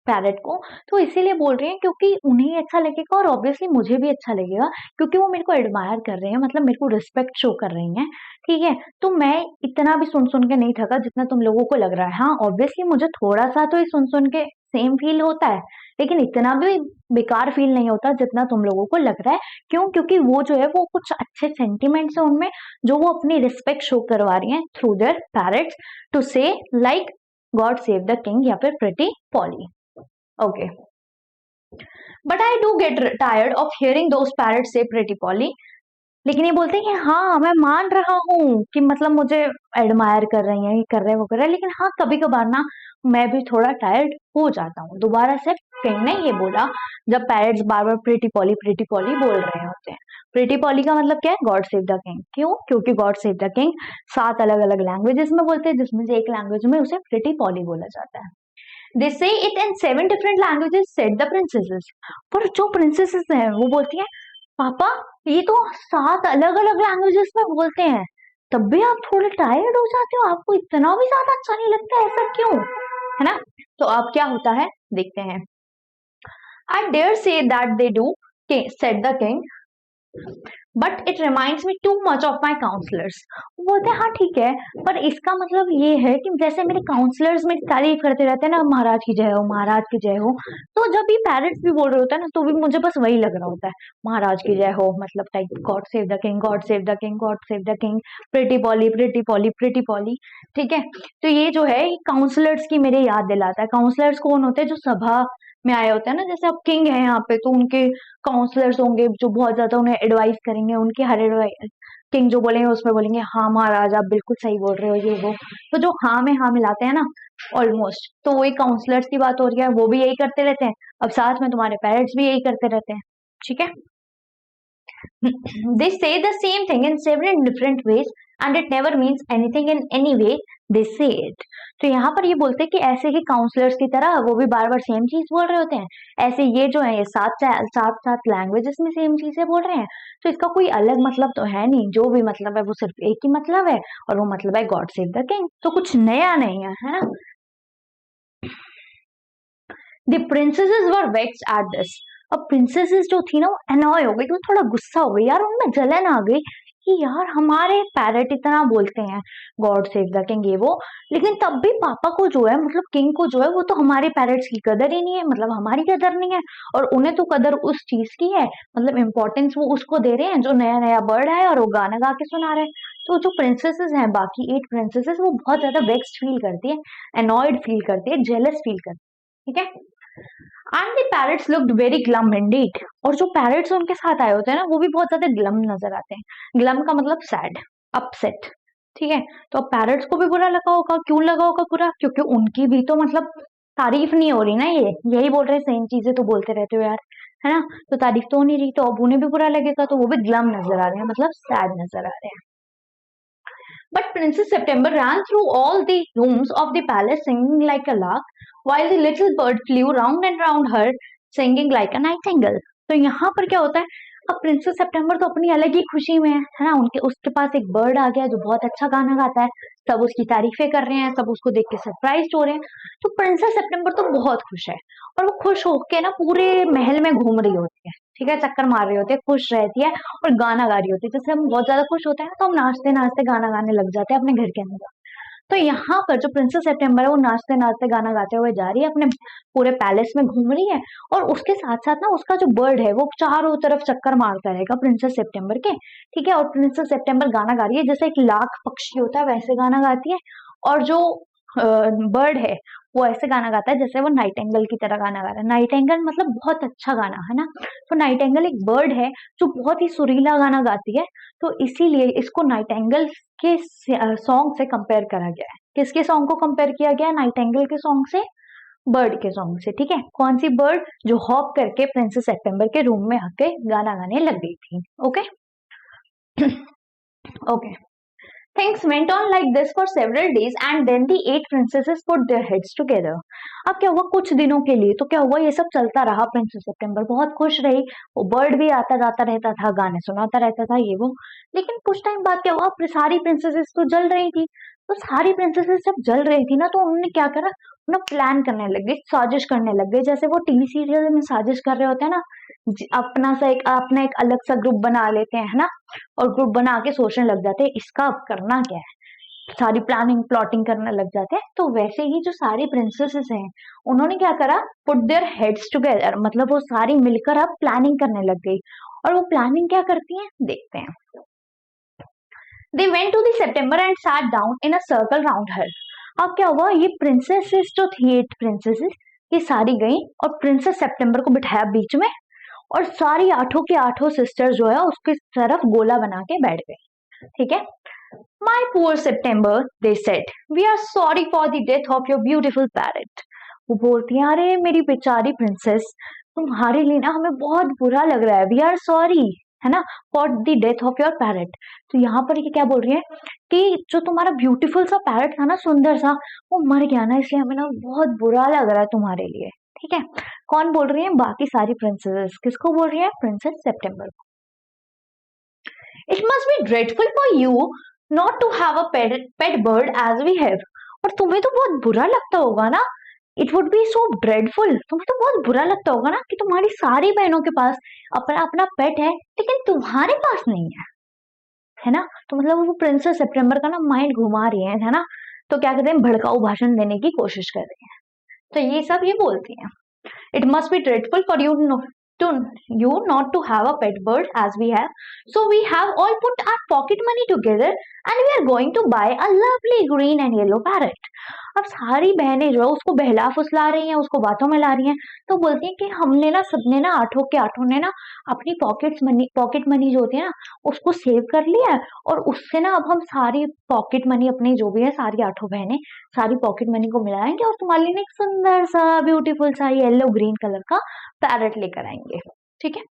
पैरेट को, तो इसीलिए बोल रही हैं क्योंकि उन्हें अच्छा लगेगा और ऑब्वियसली मुझे भी अच्छा लगेगा, क्योंकि वो मेरे को एडमायर कर रहे हैं, मतलब मेरे को रिस्पेक्ट शो कर रही हैं, ठीक है। तो मैं इतना भी सुन सुन के नहीं थका जितना तुम लोगों को लग रहा है। हाँ ऑब्वियसली मुझे थोड़ा सा तो ये सुन सुन के सेम फील होता है, लेकिन इतना भी बेकार फील नहीं होता जितना तुम लोगों को लग रहा है। क्यों, क्योंकि वो जो है वो कुछ अच्छे सेंटिमेंट्स है उनमें जो वो अपनी रिस्पेक्ट शो करवा रही हैं थ्रू देयर पैरेट्स टू से like God save the king या फिर pretty poly. Okay. But I do get tired of hearing those parrots say pretty Polly. लेकिन ये बोलते हैं कि हाँ मैं मान रहा हूँ कि मतलब मुझे एडमायर कर रही हैं, ये कर रहे हैं वो कर रहे हैं, लेकिन हाँ कभी कभार ना मैं भी थोड़ा टायर्ड हो जाता हूँ। दोबारा से किंग ने ये बोला जब पैरेट्स बार बार प्रिटी पॉली बोल रहे होते हैं। प्रिटी पॉली का मतलब क्या है? God save the king. क्यों? क्योंकि गॉड सेव द किंग 7 अलग अलग लैंग्वेजेस में बोलते हैं, जिसमें से एक लैंग्वेज में उसे प्रिटी पॉली बोला जाता है। दे से it in 7 different languages said the princesses. पर जो प्रिंसेसेस हैं वो बोलती हैं पापा ये तो 7 अलग अलग लैंग्वेजेस में बोलते हैं, तब भी आप थोड़े टायर्ड हो जाते हो, आपको इतना भी ज्यादा अच्छा नहीं लगता, ऐसा क्यों? है ना? तो अब क्या होता है देखते हैं। I dare say that they do, said the king. But it reminds me too much of my counsellors. वो बोलते हैं हाँ ठीक है, पर इसका मतलब ये है कि जैसे मेरे काउंसलर्स मेरी तारीफ करते रहते हैं ना, महाराज की जय हो, महाराज की जय हो, तो जब ये पेरेंट्स भी बोल रहे होते हैं ना तो भी मुझे बस वही लग रहा होता है, महाराज की जय हो, मतलब type God save the king, God save the king, God save the king, pretty poly, pretty poly, pretty poly. ठीक है, तो ये जो है काउंसलर्स की मेरे याद दिलाता है। काउंसलर्स कौन होते हैं? जो सभा में आए होते हैं ना, जैसे अब किंग है यहाँ पे तो उनके काउंसलर्स होंगे जो बहुत ज्यादा उन्हें एडवाइस करेंगे, उनके हर एडवाइस किंग जो बोलेंगे उसमें बोलेंगे हाँ महाराज आप बिल्कुल सही बोल रहे हो, ये वो। तो जो हाँ में हाँ मिलाते हैं ना ऑलमोस्ट, तो वही काउंसलर्स की बात हो रही है, वो भी यही करते रहते हैं। अब साथ में तुम्हारे पेरेंट्स भी यही करते रहते हैं। ठीक है, they say the same thing in several different ways and it never means anything in any way they say it। तो यहाँ पर ये बोलते हैं कि ऐसे ही काउंसलर्स की तरह वो भी बार बार सेम चीज बोल रहे होते हैं, ऐसे ये जो है ये सात सात सात लैंग्वेजेस में सेम चीजें बोल रहे हैं, तो इसका कोई अलग मतलब तो है नहीं, जो भी मतलब है वो सिर्फ एक ही मतलब है, और वो मतलब है गॉड सेव द किंग, तो कुछ नया नहीं है ना। The princesses were vexed at this. अब प्रिंसेसेस जो थी ना वो अनॉय हो गई, वो थोड़ा गुस्सा हो गई यार, उनमें जलन आ गई कि यार हमारे पैरेट इतना बोलते हैं गॉड सेव द किंग ये वो, लेकिन तब भी पापा को जो है मतलब किंग को जो है वो तो हमारे पैरेट्स की कदर ही नहीं है, मतलब हमारी कदर नहीं है, और उन्हें तो कदर उस चीज की है, मतलब इम्पोर्टेंस वो उसको दे रहे हैं जो नया नया बर्ड है और वो गाना गा के सुना रहे हैं। तो जो प्रिंसेसेस हैं बाकी 8 प्रिंसेसेस वो बहुत ज्यादा वेक्स्ड फील करती है, अनॉयड फील करती है, जेलस फील करती है। ठीक है, and the parrots looked very glum Indeed. और जो पैरट्स उनके साथ आए होते हैं ना वो भी बहुत ज्यादा ग्लम नजर आते हैं। ग्लम का मतलब सैड, अपसेट। ठीक है, तो अब पैरट्स को भी बुरा लगा होगा। क्यों लगा होगा बुरा? क्योंकि उनकी भी तो मतलब तारीफ नहीं हो रही ना, ये यही बोल रहे हैं सेम चीजें तो बोलते रहते हो यार, है ना, तो तारीफ तो हो नहीं रही, तो अब उन्हें भी बुरा लगेगा, तो वो भी ग्लम नजर आ रहे हैं, मतलब सैड नजर आ रहे हैं। But Princess September ran through all the rooms of the palace singing like a lark, while the little bird flew round and round her singing like a nightingale। तो यहाँ पर क्या होता है, अब प्रिंसेस सितंबर तो अपनी अलग ही खुशी में है ना, उनके उसके पास एक बर्ड आ गया जो बहुत अच्छा गाना गाता है, सब उसकी तारीफें कर रहे हैं, सब उसको देख के सरप्राइज हो रहे हैं, तो प्रिंसेस सितंबर तो बहुत खुश है, और वो खुश होके ना पूरे महल में घूम रही होती है। ठीक है, चक्कर मार रही होती है, खुश रहती है और गाना गा रही होती है। जैसे हम बहुत ज्यादा खुश होते हैं तो हम नाचते नाचते गाना गाने लग जाते हैं अपने घर के अंदर। तो यहाँ पर जो प्रिंसेस सितंबर है वो नाचते नाचते गाना गाते हुए जा रही है, अपने पूरे पैलेस में घूम रही है, और उसके साथ साथ ना उसका जो बर्ड है वो चारों तरफ चक्कर मारता रहेगा प्रिंसेस सितंबर के। ठीक है, और प्रिंसेस सितंबर गाना गा रही है जैसे एक लाख पक्षी होता है वैसे गाना गाती है, और जो बर्ड है वो ऐसे गाना गाता है जैसे वो नाइटेंगल की तरह गाना गा रहा है। नाइटेंगल मतलब बहुत अच्छा गाना, है ना, तो नाइटेंगल एक बर्ड है जो बहुत ही सुरीला गाना गाती है, तो इसीलिए इसको नाइटेंगल के सॉन्ग से कंपेयर करा गया है। किसके सॉन्ग को कंपेयर किया गया है? नाइटेंगल के सॉन्ग से, बर्ड के सॉन्ग से। ठीक है, कौन सी बर्ड? जो हॉप करके प्रिंसेस सितंबर के रूम में आके गाना गाने लग गई थी। Okay okay, things went on like this for several days and then the 8 princesses put their heads together। अब क्या हुआ कुछ दिनों के लिए, तो क्या हुआ ये सब चलता रहा, प्रिंसेस सितंबर बहुत खुश रही, वो बर्ड भी आता जाता रहता था, गाने सुनाता रहता था ये वो, लेकिन कुछ टाइम बाद क्या हुआ, सारी प्रिंसेसेस तो जल रही थी, तो सारी प्रिंसेसेस जब जल रही थी ना तो उन्होंने क्या करा, उन्हें प्लान करने लग गई, साजिश करने लग गई, जैसे वो टीवी सीरियल में साजिश कर रहे होते हैं ना, अपना एक अलग सा ग्रुप बना लेते हैं, है ना, और ग्रुप बना के सोचने लग जाते हैं इसका अब करना क्या है, सारी प्लानिंग प्लॉटिंग करने लग जाते हैं। तो वैसे ही जो सारी प्रिंसेसेस हैं उन्होंने क्या करा, पुट देयर हेड्स टुगेदर, मतलब वो सारी मिलकर अब प्लानिंग करने लग गई। और वो प्लानिंग क्या करती हैं देखते हैं। They went to the September and sat down in a circle round her. अब क्या हुआ, ये प्रिंसेसेस जो थी 8 प्रिंसेसेस ये सारी गई और प्रिंसेस सितंबर को बिठाया बीच में, और सारी आठों के आठों सिस्टर्स जो है उसकी तरफ गोला बना के बैठ गई। ठीक है। My poor September, they said, we are sorry for the death of your beautiful parrot. वो बोलती है अरे मेरी बेचारी प्रिंसेस, तुम्हारे लिए ना हमें बहुत बुरा लग रहा है, वी आर सॉरी, है ना, for the death of your parrot. तो यहाँ पर ये क्या बोल रही है कि जो तुम्हारा ब्यूटीफुल सा पैरट था ना, सुंदर सा, वो मर गया ना, इसलिए हमें ना बहुत बुरा लग रहा है तुम्हारे लिए। ठीक है। कौन बोल रही है? बाकी सारी प्रिंसेस। किसको बोल रही है? प्रिंसेस सेप्टेम्बर को। It must be dreadful for you not to have a pet bird as we have. और तुम्हें तो बहुत बुरा लगता होगा ना, it would be so dreadful, तुम्हें तो बहुत बुरा लगता होगा ना कि तुम्हारी सारी बहनों के पास अपना अपना पेट है लेकिन तुम्हारे पास नहीं है ना। तो मतलब वो प्रिंसेस सेप्टेम्बर का ना माइंड घुमा रही है ना, तो क्या कहते हैं, भड़काऊ भाषण देने की कोशिश कर रही है। तो ये सब ये बोलती है, it must B dreadful for to you not to have a pet bird as we have. So we have all put our pocket money together and we are going to buy a lovely green and yellow parrot. अब सारी बहनें जो है उसको बहला फुसला रही हैं, उसको बातों में ला रही हैं। तो बोलती हैं कि हमने ना, सबने ना, आठों के आठों ने ना अपनी पॉकेट मनी जो होती है ना उसको सेव कर लिया है, और उससे ना अब हम सारी पॉकेट मनी अपनी जो भी है, सारी आठों बहनें सारी पॉकेट मनी को मिलाएंगे और तुम्हारे लिए एक सुंदर सा ब्यूटीफुल सा येलो ग्रीन कलर का पैरट लेकर आएंगे। ठीक है।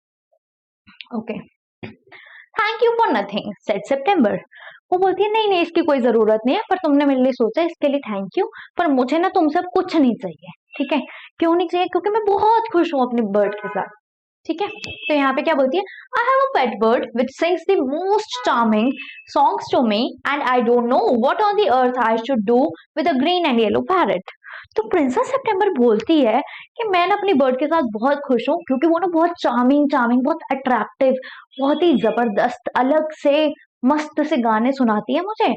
Okay. Thank you for nothing said September. वो बोलती है नहीं नहीं, इसकी कोई जरूरत नहीं है, पर तुमने मेरे लिए सोचा, इसके लिए थैंक यू, पर मुझे ना तुमसे अब कुछ नहीं चाहिए। ठीक है। क्यों नहीं चाहिए? क्योंकि मैं बहुत खुश हूँ अपने बर्ड के साथ। ठीक है। तो यहाँ पे क्या बोलती है, I have a pet bird which sings the most charming songs to me and I don't know what on the earth I should do with a green and yellow parrot. तो प्रिंसेस सेप्टेम्बर बोलती है कि मैं ना अपनी bird के साथ बहुत खुश हूँ, क्योंकि वो ना बहुत चार्मिंग बहुत अट्रैक्टिव, बहुत ही जबरदस्त अलग से मस्त से गाने सुनाती है मुझे,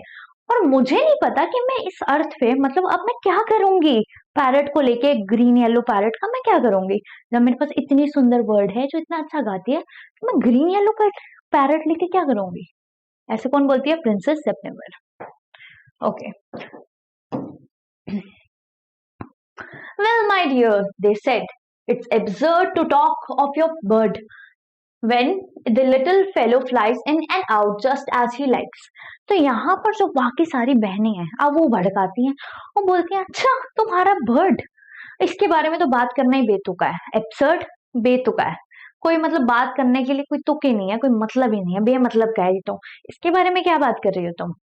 और मुझे नहीं पता कि मैं इस अर्थ पे, मतलब अब मैं क्या करूंगी पैरट को लेके, ग्रीन येलो पैरट का मैं क्या करूंगी जब मेरे पास इतनी सुंदर बर्ड है जो इतना अच्छा गाती है, तो मैं ग्रीन येलो पैरट लेके क्या करूंगी। ऐसे कौन बोलती है? Princess September. Okay. Well, my dear, they said, it's absurd to talk of your bird when the little fellow flies in and out just as he likes. तो यहाँ पर जो बाकी सारी बहनें हैं अब वो भड़काती हैं, वो बोलती हैं अच्छा तुम्हारा बर्ड, इसके बारे में तो बात करना ही बेतुका है। एब्सर्ड, बेतुका है, कोई मतलब बात करने के लिए कोई तुक ही नहीं है, कोई मतलब ही नहीं है, बेमतलब का है ये। तो इसके बारे में क्या बात कर रही हो तुम?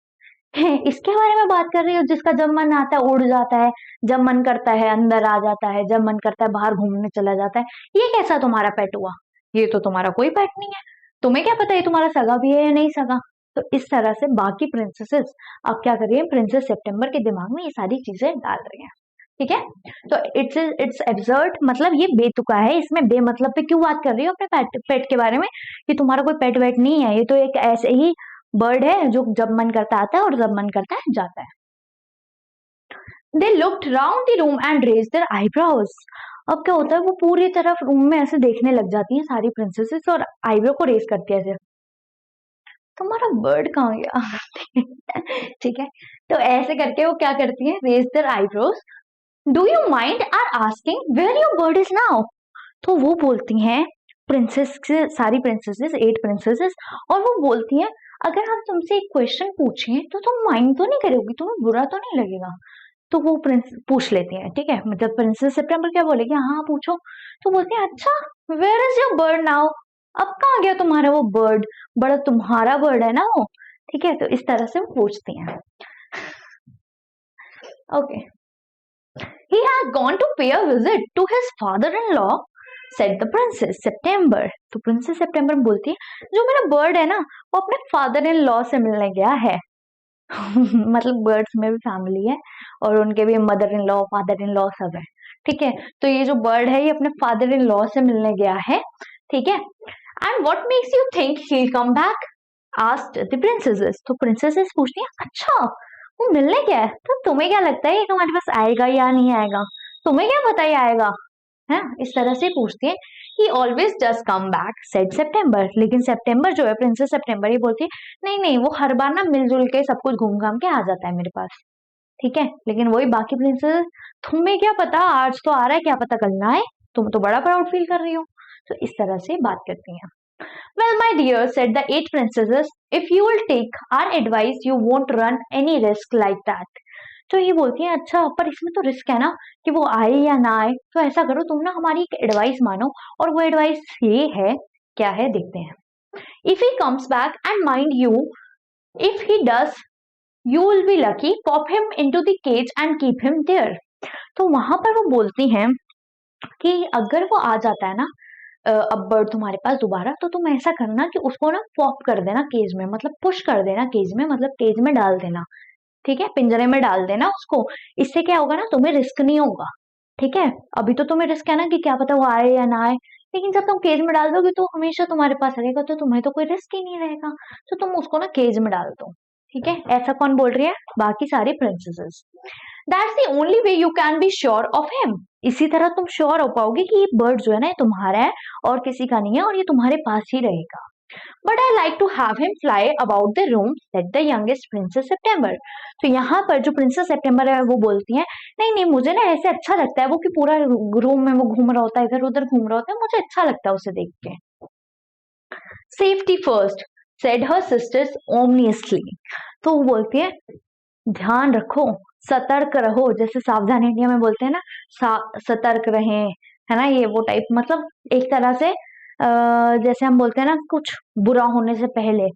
इसके बारे में बात कर रही हो जिसका जब मन आता है उड़ जाता है, जब मन करता है अंदर आ जाता है, जब मन करता है बाहर घूमने चला जाता है, ये कैसा तुम्हारा पेट हुआ? ये तो तुम्हारा कोई पेट नहीं है, तुम्हें क्या पता ये तुम्हारा सगा भी है या नहीं सगा। तो इस तरह से बाकी प्रिंसेसेस अब क्या कर रही है, प्रिंसेस सेप्टेम्बर के दिमाग में ये सारी चीजें डाल रही हैं। ठीक है। तो इट्स एब्सर्ड, मतलब ये बेतुका है, इसमें बेमतलब पे क्यों बात कर रही हो अपने पेट के बारे में, कि तुम्हारा कोई पेट वेट नहीं है, ये तो एक ऐसे ही बर्ड है जो जब मन करता आता है और जब मन करता है जाता है। They looked round the room and raised their eyebrows. अब क्या होता है, वो पूरी तरफ रूम में ऐसे देखने लग जाती हैं सारी प्रिंसेसेस और आईब्रो को रेज करती है ऐसे, तुम्हारा बर्ड कहाँ गया? ठीक है। तो ऐसे करके वो क्या करती है, raise their eyebrows. Do you mind our asking where your bird is now. तो वो बोलती हैं प्रिंसेस, सारी प्रिंसेसेस, 8 प्रिंसेसेस, और वो बोलती हैं अगर हम तुमसे एक क्वेश्चन पूछें तो तुम माइंड तो नहीं करोगी, तुम्हें बुरा तो नहीं लगेगा। तो वो प्रिंस पूछ लेती हैं। ठीक है। मतलब प्रिंसेस सेप्टेम्बर क्या बोलेगी, हाँ पूछो। तो बोलती है अच्छा where is your bird now, अब कहाँ गया तुम्हारा वो बर्ड, बड़ा तुम्हारा बर्ड है ना वो। ठीक है। तो इस तरह से वो पूछती हैं। Okay. He has gone to pay a visit to his father-in-law, said the princess September. तो प्रिंसेस सेप्टेम्बर बोलती है जो मेरा बर्ड है ना वो अपने फादर इन लॉ से मिलने गया है। मतलब बर्ड्स में भी फैमिली है और उनके भी mother in law, father in law सब है। ठीक है। तो ये जो बर्ड है ये अपने फादर इन लॉ से मिलने गया है। ठीक है। And what makes you think he will come back, asked the princesses. तो प्रिंसेसेस पूछती हैं अच्छा वो मिलने गया है, तो तुम्हें क्या लगता है ये तुम्हारे पास आएगा या नहीं आएगा, तुम्हें क्या पता ये आएगा, है इस तरह से पूछती है। ही always does come back, said September. लेकिन सेप्टेम्बर जो है, प्रिंसेस सेप्टेम्बर, ये बोलती है नहीं नहीं वो हर बार ना मिलजुल के सब कुछ घूम घाम के आ जाता है मेरे पास। ठीक है। लेकिन वही बाकी प्रिंसेस, तुम्हें क्या पता आज तो आ रहा है, क्या पता कल ना आए, तुम तो बड़ा प्राउड फील कर रही हो। तो इस तरह से बात करती हैं। Well, my dear, said the 8 princesses, if you will take our advice, you won't run any risk like that. तो ये बोलती है अच्छा पर इसमें तो रिस्क है ना कि वो आए या ना आए, तो ऐसा करो तुम ना हमारी एक एडवाइस मानो, और वो एडवाइस ये है, क्या है देखते हैं। If he comes back and mind you, if he does, you will be lucky. Pop him into the cage and keep him there. तो वहां पर वो बोलती हैं कि अगर वो आ जाता है ना अब बर्ड तुम्हारे पास दोबारा, तो तुम ऐसा करना कि उसको ना पॉप कर देना केज में, मतलब पुश कर देना केज में, मतलब केज में डाल देना, ठीक है, पिंजरे में डाल देना उसको। इससे क्या होगा ना, तुम्हें रिस्क नहीं होगा, ठीक है। अभी तो तुम्हें रिस्क है ना कि क्या पता वो आए या ना आए, लेकिन जब तुम केज में डाल दोगे तो हमेशा तुम्हारे पास रहेगा, तो तुम्हें तो कोई रिस्क ही नहीं रहेगा, तो तुम उसको ना केज में डाल दो, ठीक है। ऐसा कौन बोल रही है? बाकी सारी princesses. That's the only way you can be sure of him. इसी तरह तुम श्योर हो पाओगे कि ये बर्ड जो है ना ये तुम्हारा है और किसी का नहीं है, और ये तुम्हारे पास ही रहेगा। But I like to have him fly about the room, said the youngest princess September. तो यहाँ पर जो प्रिंसेस सेप्टेम्बर है वो बोलती है, नहीं नहीं मुझे ना ऐसे अच्छा लगता है वो कि पूरा रूम में वो घूम रहा होता है, इधर उधर घूम रहा होता है, मुझे अच्छा लगता है उसे देख के। Safety first, said her sisters ominously. तो वो बोलती है ध्यान रखो, सतर्क रहो, जैसे सावधान इंडिया में बोलते हैं ना, सतर्क रहें, है ना, ये वो टाइप, मतलब एक तरह से जैसे हम बोलते हैं ना कुछ बुरा होने से पहले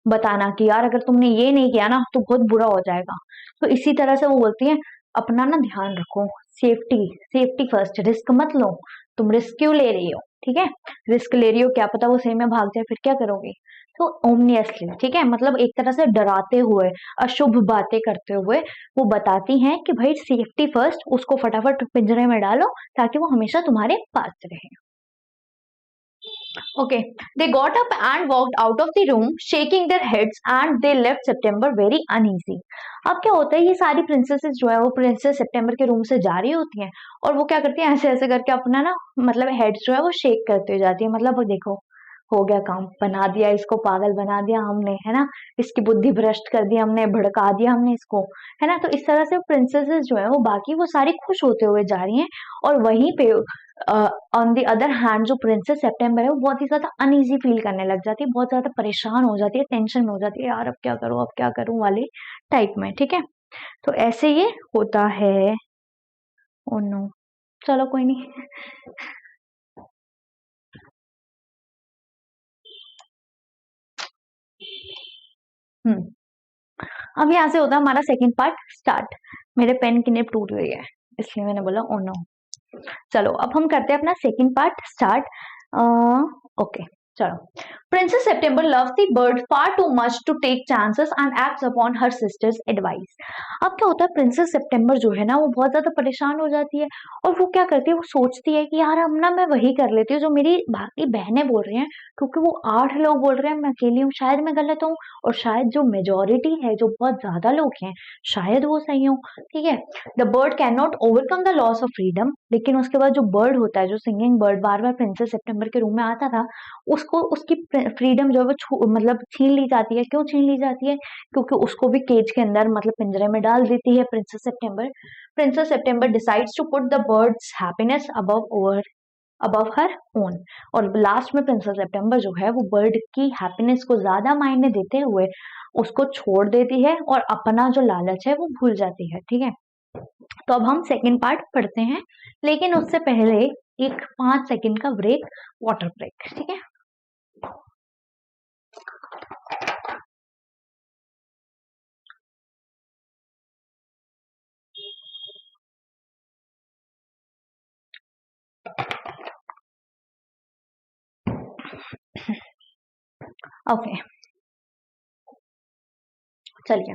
बताना कि यार अगर तुमने ये नहीं किया ना तो बहुत बुरा हो जाएगा। तो इसी तरह से वो बोलती है अपना ना ध्यान रखो, सेफ्टी, सेफ्टी फर्स्ट, रिस्क मत लो, तुम रिस्क क्यों ले रही हो, ठीक है, रिस्क ले रही हो, क्या पता वो सही में भाग जाए, फिर क्या करोगे। तो ओमनियसली, ठीक है, मतलब एक तरह से डराते हुए, अशुभ बातें करते हुए वो बताती हैं कि भाई सेफ्टी फर्स्ट, उसको फटाफट पिंजरे में डालो ताकि वो हमेशा तुम्हारे पास रहे। Okay, they got up and walked out of the room, shaking their heads, and they left September very uneasy. अब क्या होता है, ये सारी प्रिंसेसेस जो है वो प्रिंसेस सेप्टेम्बर के रूम से जा रही होती हैं, और वो क्या करती हैं ऐसे ऐसे करके अपना ना मतलब हेड्स जो है वो शेक करते हुए जाती है, मतलब वो देखो हो गया काम, बना दिया इसको, पागल बना दिया हमने, है ना, इसकी बुद्धि भ्रष्ट कर दी हमने, भड़का दिया हमने इसको, है ना। तो इस तरह से प्रिंसेसेस जो है वो बाकी वो सारी खुश होते हुए जा रही हैं, और वहीं पे ऑन द अदर हैंड जो प्रिंसेस सेप्टेम्बर है वो बहुत ही ज्यादा अनईजी फील करने लग जाती है, बहुत ज्यादा परेशान हो जाती है, टेंशन में हो जाती है, यार अब क्या करूं वाले टाइप में, ठीक है। तो ऐसे ये होता है। ओ नो, चलो कोई नहीं। अब यहाँ से होता है हमारा सेकंड पार्ट स्टार्ट। मेरे पेन की निब टूट गई है इसलिए मैंने बोला ओ नो। चलो अब हम करते हैं अपना सेकंड पार्ट स्टार्ट। ओके चलो। Princess September loves the bird far too much to take chances and acts upon her sisters advice. अब क्या होता है, प्रिंसेस सेप्टेम्बर जो है ना वो बहुत ज्यादा परेशान हो जाती है, और वो क्या करती है, वो सोचती है कि यार अब ना मैं वही कर लेती हूँ जो मेरी बाकी बहनें बोल रही हैं, क्योंकि वो 8 लोग बोल रहे हैं, मैं अकेली हूँ, शायद मैं गलत हूँ, और शायद जो मेजोरिटी है, जो बहुत ज्यादा लोग हैं, शायद वो सही हो, ठीक है। The bird can not overcome the loss of freedom. लेकिन उसके बाद जो बर्ड होता है, जो सिंगिंग बर्ड बार बार प्रिंसेस सेप्टेम्बर के रूम में आता था, उसको उसकी फ्रीडम जो है वो मतलब छीन ली जाती है। क्यों छीन ली जाती है? क्योंकि उसको भी केज के अंदर मतलब पिंजरे में डाल देती है princess September. Princess September decides to put the birds happiness above her own. और लास्ट में प्रिंसेस सेप्टेम्बर जो है वो बर्ड की हैप्पीनेस को ज्यादा मायने देते हुए उसको छोड़ देती है, और अपना जो लालच है वो भूल जाती है, ठीक है। तो अब हम सेकंड पार्ट पढ़ते हैं, लेकिन उससे पहले एक 5 सेकंड का ब्रेक, वाटर ब्रेक, ठीक है। ओके चलिए।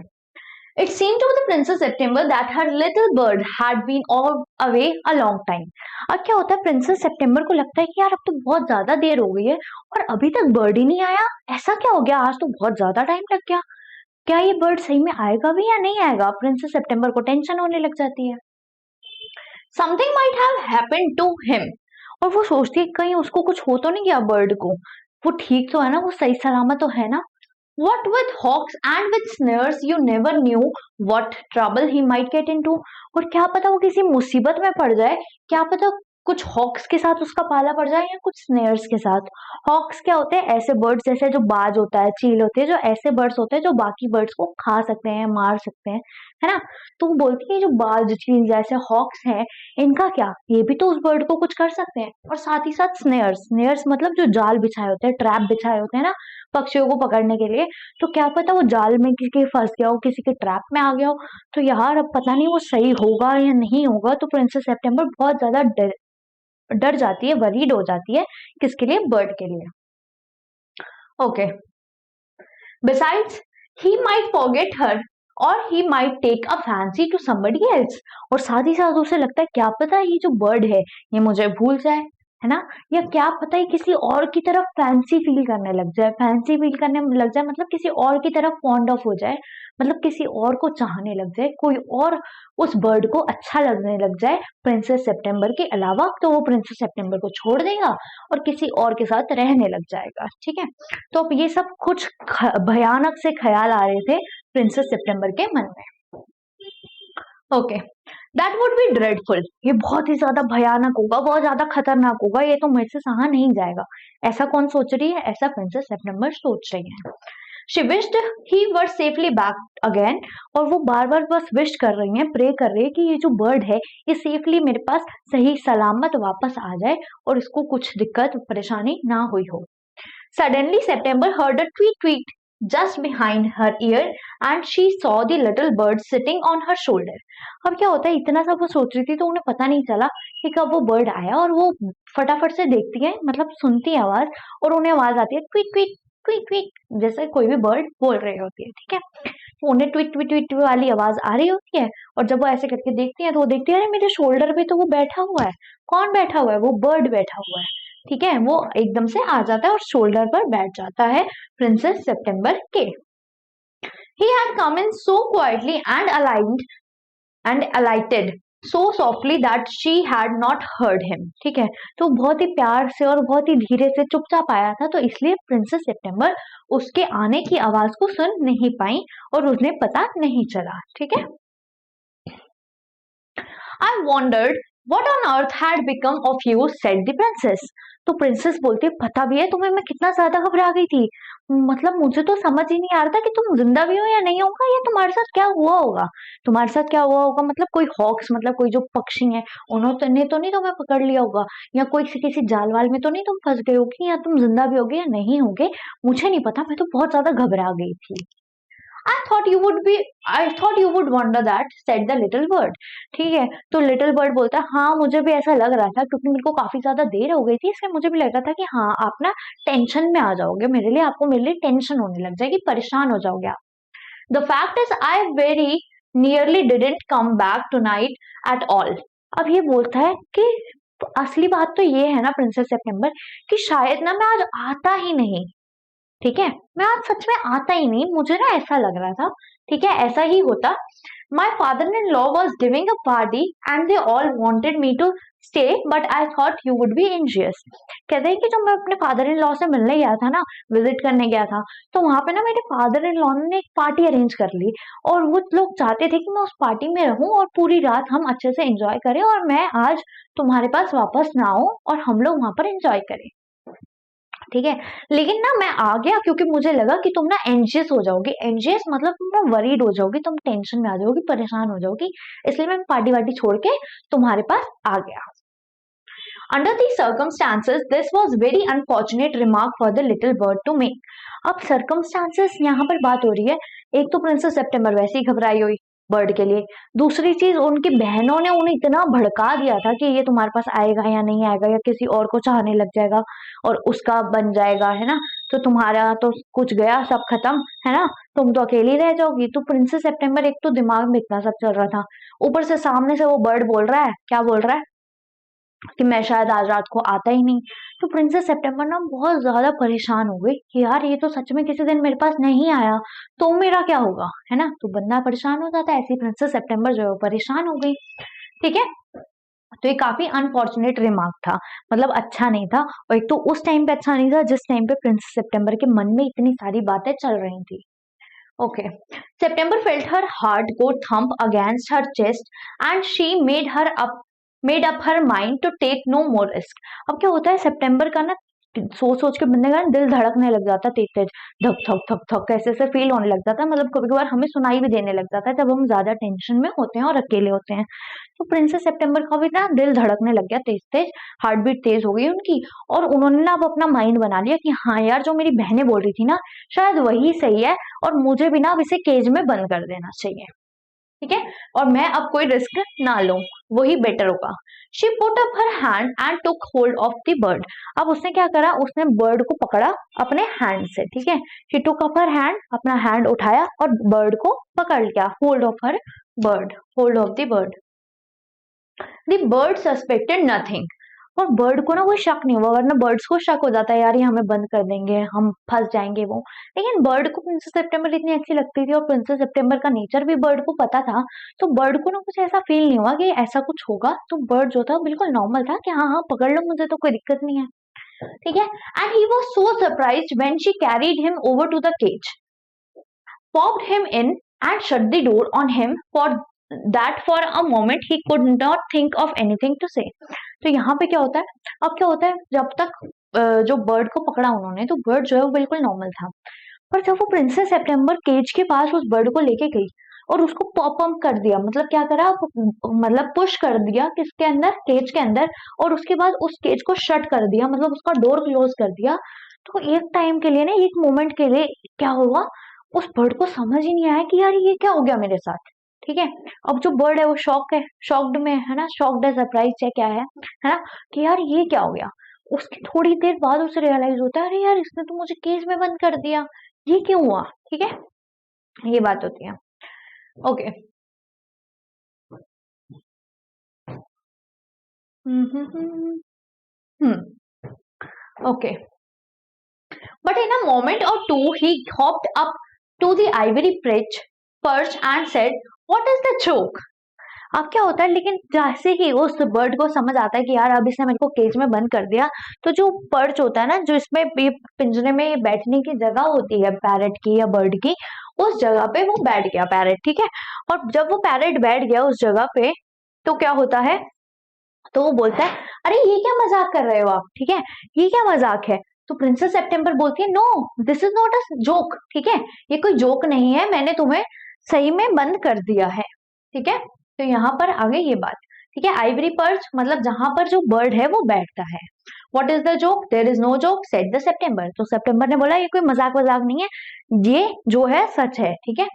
It seemed to the Princess September that her little bird had been all away a long time. अब क्या होता है, प्रिंसेस सेप्टेम्बर को लगता है कि यार अब तो बहुत ज्यादा देर हो गई है और अभी तक बर्ड ही नहीं आया, ऐसा क्या हो गया, आज तो बहुत ज्यादा टाइम लग गया, क्या ये बर्ड सही में आएगा भी या नहीं आएगा। प्रिंसेस सेप्टेम्बर को टेंशन होने लग जाती है। Something might have happened to him. और वो सोचती है कहीं उसको कुछ हो तो नहीं गया बर्ड को, वो ठीक तो है ना, वो सही सलामत तो है ना। What with hawks and with snares, you never knew what trouble he might get into. और क्या पता वो किसी मुसीबत में पड़ जाए, क्या पता कुछ हॉक्स के साथ उसका पाला पड़ जाए या कुछ स्नेयर्स के साथ। हॉक्स क्या होते हैं? ऐसे बर्ड्स जैसे जो बाज होता है, चील होती है, जो ऐसे बर्ड्स होते हैं जो बाकी बर्ड्स को खा सकते हैं, मार सकते हैं, है ना। तो वो बोलती है जो बाज, चील जैसे हॉक्स हैं, इनका क्या, ये भी तो उस बर्ड को कुछ कर सकते हैं। और साथ ही साथ स्नेयर्स, स्नेयर्स मतलब जो जाल बिछाए होते हैं, ट्रैप बिछाए होते हैं ना पक्षियों को पकड़ने के लिए। तो क्या पता वो जाल में किसी के फंस गया हो, किसी के ट्रैप में आ गया हो। तो यार अब पता नहीं वो सही होगा या नहीं होगा। तो प्रिंसेस सेप्टेम्बर बहुत ज्यादा डर जाती है, वरीड हो जाती है। किसके लिए? बर्ड के लिए। Okay, besides he might forget her और he might take a fancy to somebody else. और साथ ही साथ उसे लगता है क्या पता ये जो बर्ड है ये मुझे भूल जाए, है ना। या क्या पता ये किसी और की तरफ फैंसी फील करने लग जाए, फैंसी फील करने लग जाए मतलब किसी और की तरफ फॉन्ड ऑफ हो जाए, मतलब किसी और को चाहने लग जाए, कोई और उस बर्ड को अच्छा लगने लग जाए प्रिंसेस सितंबर के अलावा। तो वो प्रिंसेस सितंबर को छोड़ देगा और किसी और के साथ रहने लग जाएगा। ठीक है, तो अब ये सब कुछ भयानक से ख्याल आ रहे थे प्रिंसेस सितंबर के मन में। Okay, that would be dreadful, ये बहुत ही ज्यादा भयानक होगा, बहुत ज्यादा खतरनाक होगा, ये तो मेरे से सहा नहीं जाएगा। ऐसा कौन सोच रही है? ऐसा प्रिंसेस सितंबर सोच रही है। She wished he were safely back again, और वो बार बार बस विश कर रही हैं, प्रे कर रही है कि ये जो बर्ड है ये सेफली मेरे पास सही सलामत वापस आ जाए और इसको कुछ दिक्कत परेशानी ना हुई हो। Suddenly September heard a tweet tweet just behind her ear and she saw the little bird sitting on her shoulder. अब क्या होता है, इतना सब वो सोच रही थी तो उन्हें पता नहीं चला कि कब वो बर्ड आया, और वो फटाफट से देखती है, मतलब सुनती है आवाज, और उन्हें आवाज आती है ट्वीट ट्वीट ट्वीट ट्वीट, जैसे कोई भी बर्ड बोल रही होती है। ठीक है, तो उन्हें ट्वीट ट्वीट ट्वीट वाली आवाज आ रही होती है, और जब वो ऐसे करके देखती है तो वो देखती है अरे मेरे शोल्डर पे तो वो बैठा हुआ है। कौन बैठा हुआ है? वो बर्ड बैठा हुआ है। ठीक है, वो एकदम से आ जाता है और शोल्डर पर बैठ जाता है प्रिंसेस सितंबर के। He had come in so quietly and aligned and alighted so softly that she had not heard him. ठीक है, तो बहुत ही प्यार से और बहुत ही धीरे से चुपचाप आया था, तो इसलिए प्रिंसेस सितंबर उसके आने की आवाज को सुन नहीं पाई और उन्हें पता नहीं चला। ठीक है, I wondered what on earth had become of you, said the princess. तो प्रिंसेस बोलती है पता भी है तुम्हें मैं कितना ज्यादा घबरा गई थी, मतलब मुझे तो समझ ही नहीं आ रहा था कि तुम जिंदा भी हो या नहीं होगा, या तुम्हारे साथ क्या हुआ होगा। तुम्हारे साथ क्या हुआ होगा मतलब कोई हॉक्स, मतलब कोई जो पक्षी है उन्होंने तो नहीं तुम्हें पकड़ लिया होगा, या कोई किसी जाल वाल में तो नहीं तुम फंस गए होगी, या तुम जिंदा भी होगे या नहीं होगे, मुझे नहीं पता, मैं तो बहुत ज्यादा घबरा गई थी। I thought you would wonder that, said the little bird. ठीक है, तो लिटिल बर्ड बोलता है हाँ मुझे भी ऐसा लग रहा था, क्योंकि मेरे को काफी ज्यादा देर हो गई थी, इसलिए मुझे भी लग रहा था कि हाँ आप ना टेंशन में आ जाओगे मेरे लिए, आपको मेरे लिए टेंशन होने लग जाएगी, परेशान हो जाओगे आप। The fact is I very nearly didn't come back tonight at all. अब ये बोलता है कि असली बात तो ये है ना प्रिंसेस सितंबर, कि शायद ना मैं आज आता ही नहीं। ठीक है, मैं आज सच में आता ही नहीं, मुझे ना ऐसा लग रहा था। ठीक है, ऐसा ही होता। My father in law was giving a party and they all wanted me to stay but I thought you would be anxious. कहते हैं कि जब मैं अपने फादर इन लॉ से मिलने गया था ना, विजिट करने गया था, तो वहां पे ना मेरे फादर इन लॉ ने एक पार्टी अरेंज कर ली, और वो लोग चाहते थे कि मैं उस पार्टी में रहूं और पूरी रात हम अच्छे से एंजॉय करें, और मैं आज तुम्हारे पास वापस ना आऊं और हम लोग वहां पर एंजॉय करें। ठीक है, लेकिन ना मैं आ गया क्योंकि मुझे लगा कि तुम ना एंजियस हो जाओगी, एंजियस मतलब तुम ना वरीड हो जाओगी, तुम टेंशन में आ जाओगी, परेशान हो जाओगी, इसलिए मैं पार्टी वार्टी छोड़ के तुम्हारे पास आ गया। Under the circumstances this was very unfortunate remark for the little bird to make. अब सर्कमस्टांसेस यहाँ पर बात हो रही है, एक तो प्रिंसेस सितंबर वैसे ही घबराई हुई बर्ड के लिए, दूसरी चीज उनकी बहनों ने उन्हें इतना भड़का दिया था कि ये तुम्हारे पास आएगा या नहीं आएगा, या किसी और को चाहने लग जाएगा और उसका बन जाएगा, है ना, तो तुम्हारा तो कुछ गया, सब खत्म, है ना, तुम तो अकेली रह जाओगी। तो प्रिंसेस सितंबर एक तो दिमाग में इतना सब चल रहा था, ऊपर से सामने से वो बर्ड बोल रहा है, क्या बोल रहा है कि मैं शायद आज रात को आता ही नहीं। तो प्रिंसेस सितंबर ना बहुत ज्यादा परेशान हो गई कि यार ये तो सच में किसी दिन मेरे पास नहीं आया तो मेरा क्या होगा, है ना, तो बंदा परेशान हो जाता है, ऐसी प्रिंसेस सितंबर जो है वो परेशान हो गई। ठीक है, तो ये काफी अनफॉर्चुनेट रिमार्क था, मतलब अच्छा नहीं था, और एक तो उस टाइम पे अच्छा नहीं था जिस टाइम पे प्रिंसेस सितंबर के मन में इतनी सारी बातें चल रही थी। Okay, September felt her heart go thump against her chest and she made her up made up her mind to take no more risk. अब क्या होता है, सितंबर का ना सोच सोच के बंदे का दिल धड़कने लग जाता तेज तेज, धक धक धक धक ऐसे ऐसे फील होने लग जाता है। मतलब कभी कभार हमें सुनाई भी देने लग जाता है जब हम ज्यादा टेंशन में होते हैं और अकेले होते हैं। तो प्रिंसेस सितंबर का भी ना दिल धड़कने लग गया तेज तेज, हार्ट बीट तेज हो गई उनकी। और उन्होंने ना अब अपना माइंड बना लिया कि हाँ यार, जो मेरी बहनें बोल रही थी ना, शायद वही सही है, और मुझे भी ना अब इसे केज में बंद कर देना चाहिए, ठीक है, और मैं अब कोई रिस्क ना लूं, वही बेटर होगा। She put up her hand and took hold of the bird. अब उसने क्या करा, उसने बर्ड को पकड़ा अपने हैंड से, ठीक है। She took up her hand, अपना हैंड उठाया और बर्ड को पकड़ लिया, hold of her bird, hold of the bird. The bird suspected nothing. और बर्ड को ना कोई शक नहीं हुआ, वरना बर्ड्स को शक हो जाता है यार ये हमें बंद कर देंगे, हम फंस जाएंगे वो। लेकिन बर्ड को प्रिंसेस सितंबर इतनी अच्छी लगती थी और प्रिंसेस सितंबर का नेचर भी बर्ड को पता था, तो बर्ड को ना कुछ ऐसा फील नहीं हुआ कि ऐसा कुछ होगा। तो बर्ड जो था बिल्कुल नॉर्मल था कि हाँ हाँ पकड़ लो मुझे, तो कोई दिक्कत नहीं है, ठीक है। And he was so surprised when she carried him over to the cage, popped him in and shut the door on him for that for a moment he could not think of anything to say। तो यहाँ पे क्या होता है, अब क्या होता है, जब तक जो बर्ड को पकड़ा उन्होंने, तो बर्ड जो है वो बिल्कुल नॉर्मल था। पर जब वो प्रिंसेस सितंबर केज के पास उस बर्ड को लेके गई और उसको पॉप अप कर दिया, मतलब क्या करा, मतलब पुश कर दिया किसके अंदर, केज के अंदर, और उसके बाद उस केज को शट कर दिया, मतलब उसका डोर क्लोज कर दिया। तो एक टाइम के लिए ना, एक मोमेंट के लिए क्या हुआ, उस बर्ड को समझ ही नहीं आया कि यार ये क्या हो गया मेरे साथ, ठीक है। अब जो बर्ड है वो शॉक है, शॉक्ड में है ना, शॉक्ड है, सरप्राइज है, क्या है ना, कि यार ये क्या हो गया। उसकी थोड़ी देर बाद उसे रियलाइज होता है, अरे यार इसने तो मुझे केज में बंद कर दिया, ये क्यों हुआ, ठीक है, ये बात होती है। Okay, okay, but in a moment or two he hopped up to the ivory perch and said, what is the joke? अब क्या होता है, लेकिन जैसे ही उस बर्ड को समझ आता है कि यार अब इसने मेरे को केज में बंद कर दिया, तो जो पर्च होता है ना, जो इसमें ये पिंजरे में ये बैठने की जगह होती है पैरेट की या बर्ड की, उस जगह पे वो बैठ गया पैरेट, ठीक है। और जब वो पैरेट बैठ गया उस जगह पे, तो क्या होता है, तो वो बोलता है, अरे ये क्या मजाक कर रहे हो आप, ठीक है, ये क्या मजाक है। तो प्रिंसेस सितंबर बोलती है, no this is not a joke, ठीक है, ये कोई जोक नहीं है, मैंने तुम्हें सही में बंद कर दिया है, ठीक है। तो यहाँ पर आगे ये बात, ठीक है, आइवरी पर्च मतलब जहां पर जो बर्ड है वो बैठता है। What is the joke, there is no joke said the September. तो सितंबर ने बोला ये कोई मजाक वजाक नहीं है, ये जो है सच है, ठीक है,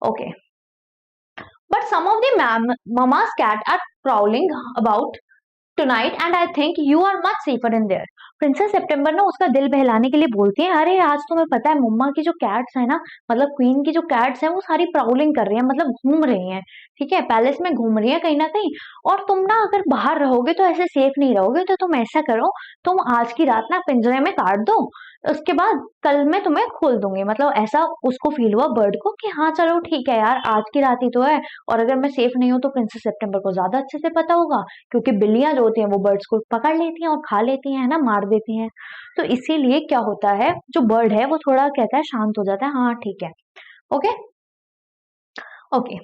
okay. But some of the mama's cat are prowling about tonight and I think you are much safer in there. Princess September ना उसका दिल बहलाने के लिए बोलती है, अरे आज तुम्हें पता है मम्मा की जो कैट्स है ना, मतलब क्वीन की जो कैट्स हैं वो सारी प्राउलिंग कर रही हैं, मतलब घूम रही हैं, ठीक है, पैलेस में घूम रही है कहीं ना कहीं। और तुम ना अगर बाहर रहोगे तो ऐसे सेफ नहीं रहोगे, तो तुम ऐसा करो, तुम आज की रात ना पिंजरे में काट दो, उसके बाद कल मैं तुम्हें खोल दूंगी। मतलब ऐसा उसको फील हुआ बर्ड को कि हाँ चलो ठीक है यार, आज की रात ही तो है, और अगर मैं सेफ नहीं हूँ तो प्रिंसेस सितंबर को ज्यादा अच्छे से पता होगा, क्योंकि बिल्लियां जो होती हैं वो बर्ड्स को पकड़ लेती हैं और खा लेती हैं, है ना, मार देती हैं। तो इसीलिए क्या होता है, जो बर्ड है वो थोड़ा कहता है, शांत हो जाता है, हाँ ठीक है, okay okay,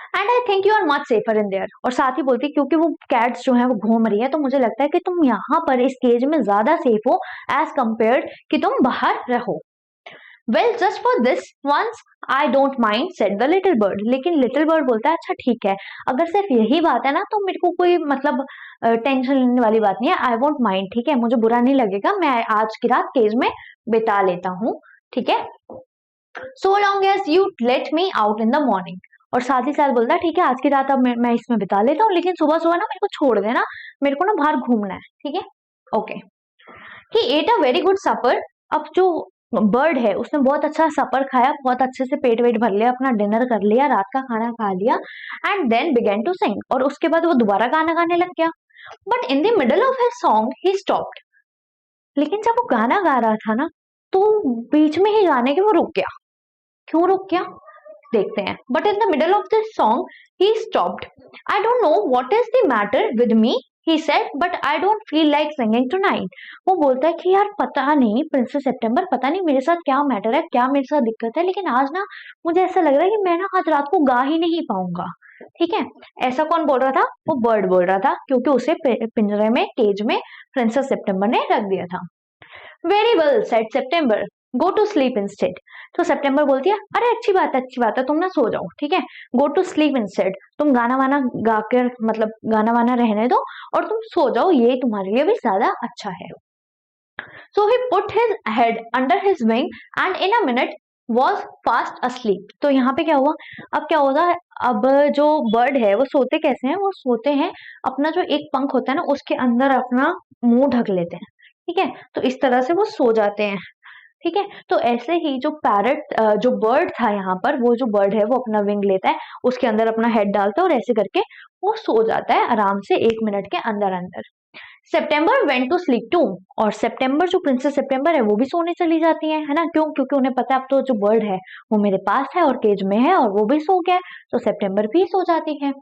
and I think you are much safer in there. और साथ ही बोलती क्योंकि वो कैट्स जो है वो घूम रही है, तो मुझे लगता है कि तुम यहाँ पर इस केज में ज्यादा सेफ हो एज कंपेयर्ड कि तुम बाहर रहो। Well just for this once I don't mind said the little bird. लेकिन लिटिल बर्ड बोलता है, अच्छा ठीक है, अगर सिर्फ यही बात है ना तो मेरे को कोई मतलब टेंशन लेने वाली बात नहीं है, आई वोंट माइंड, ठीक है, मुझे बुरा नहीं लगेगा, मैं आज की रात केज में बिता लेता हूँ, ठीक है, so long as you let me out in the morning. और साथ ही साथ बोलता है, ठीक है आज की रात अब मैं इसमें बिता लेता हूँ, लेकिन सुबह सुबह ना मेरे को छोड़ देना, मेरे को ना बाहर घूमना है, ठीक है, okay. He ate a very good supper. अब जो बर्ड है उसने बहुत अच्छा सपर खाया, बहुत अच्छे से पेट वेट भर लिया, अपना डिनर कर लिया, रात का खाना खा लिया, and then began to sing. और उसके बाद वो दोबारा गाना गाने लग गया। But in the middle of his song he stopped. लेकिन जब वो गाना गा रहा था ना, तो बीच में ही गाने के वो रुक गया। क्यों रुक गया देखते हैं। But in the middle of this song he stopped. I don't know what is the matter with me he said but I don't feel like singing tonight. वो बोलता है कि यार पता नहीं प्रिंसेस सितंबर, पता नहीं मेरे साथ क्या मैटर है, क्या मेरे साथ दिक्कत है, लेकिन आज ना मुझे ऐसा लग रहा है कि मैं ना आज रात को गा ही नहीं पाऊंगा। ठीक है, ऐसा कौन बोल रहा था? वो बर्ड बोल रहा था, क्योंकि उसे पिंजरे में, केज में प्रिंसेस सितंबर ने रख दिया था। Very well said September, go to sleep instead. तो सितंबर बोलती है अरे अच्छी बात है, तुम ना सो जाओ। ठीक है, गो टू स्लीप इंस्टेड, तुम गाना वाना गा कर, मतलब गाना वाना रहने दो और तुम सो जाओ, ये तुम्हारे लिए भी ज्यादा अच्छा है। So he put his head under his wing and in a minute was fast asleep। तो यहाँ पे क्या हुआ? अब क्या होता है, अब जो बर्ड है वो सोते कैसे हैं? वो सोते हैं अपना जो एक पंख होता है ना उसके अंदर अपना मुंह ढक लेते हैं। ठीक है, तो इस तरह से वो सो जाते हैं। ठीक है, तो ऐसे ही जो पैरट, जो बर्ड था यहाँ पर, वो जो बर्ड है वो अपना विंग लेता है, उसके अंदर अपना हेड डालता है और ऐसे करके वो सो जाता है आराम से 1 मिनट के अंदर अंदर। सितंबर वेंट टू स्लीप टू, और सितंबर, जो प्रिंसेस सितंबर है वो भी सोने चली जाती है ना? क्यों? क्योंकि उन्हें पता है अब तो जो बर्ड है वो मेरे पास है और केज में है और वो भी सो गया है, तो सितंबर भी सो जाती है।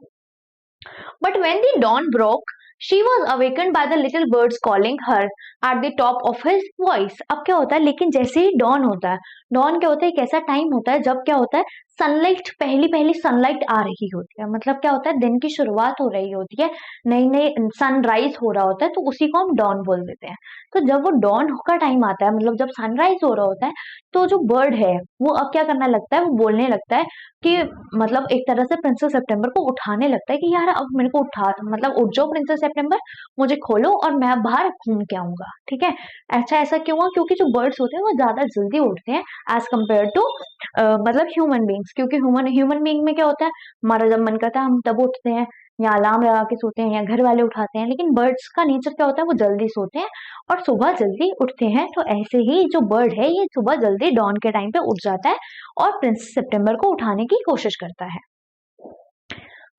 But when the dawn broke, she was awakened by the little birds calling her at the top of his voice। अब क्या होता है, लेकिन जैसे ही डॉन होता है, डॉन क्या होता है, एक ऐसा टाइम होता है जब क्या होता है, सनलाइट, पहली पहली सनलाइट आ रही होती है, मतलब क्या होता है, दिन की शुरुआत हो रही होती है, नई नई सनराइज हो रहा होता है, तो उसी को हम डॉन बोल देते हैं। तो जब वो डॉन का टाइम आता है, मतलब जब सनराइज हो रहा होता है, तो जो बर्ड है वो अब क्या करना लगता है, वो बोलने लगता है कि, मतलब एक तरह से प्रिंसेस सितंबर को उठाने लगता है कि यार अब मेरे को उठा, मतलब उठ जाओ प्रिंसेस सितंबर, मुझे खोलो और मैं बाहर घूम के आऊंगा। ठीक है, अच्छा ऐसा क्यों हुआ? क्योंकि जो बर्ड्स होते हैं वो ज्यादा जल्दी उठते हैं एज कम्पेयर टू मतलब ह्यूमन बींग्स। क्योंकि ह्यूमन बींग में क्या होता है, हमारा जब मन करता है हम तब उठते हैं, या अलार्म लगा के सोते हैं, या घर वाले उठाते हैं, लेकिन बर्ड्स का नेचर क्या होता है, वो जल्दी सोते हैं और सुबह जल्दी उठते हैं। तो ऐसे ही जो बर्ड है ये सुबह जल्दी डॉन के टाइम पे उठ जाता है और प्रिंसेस सितंबर को उठाने की कोशिश करता है।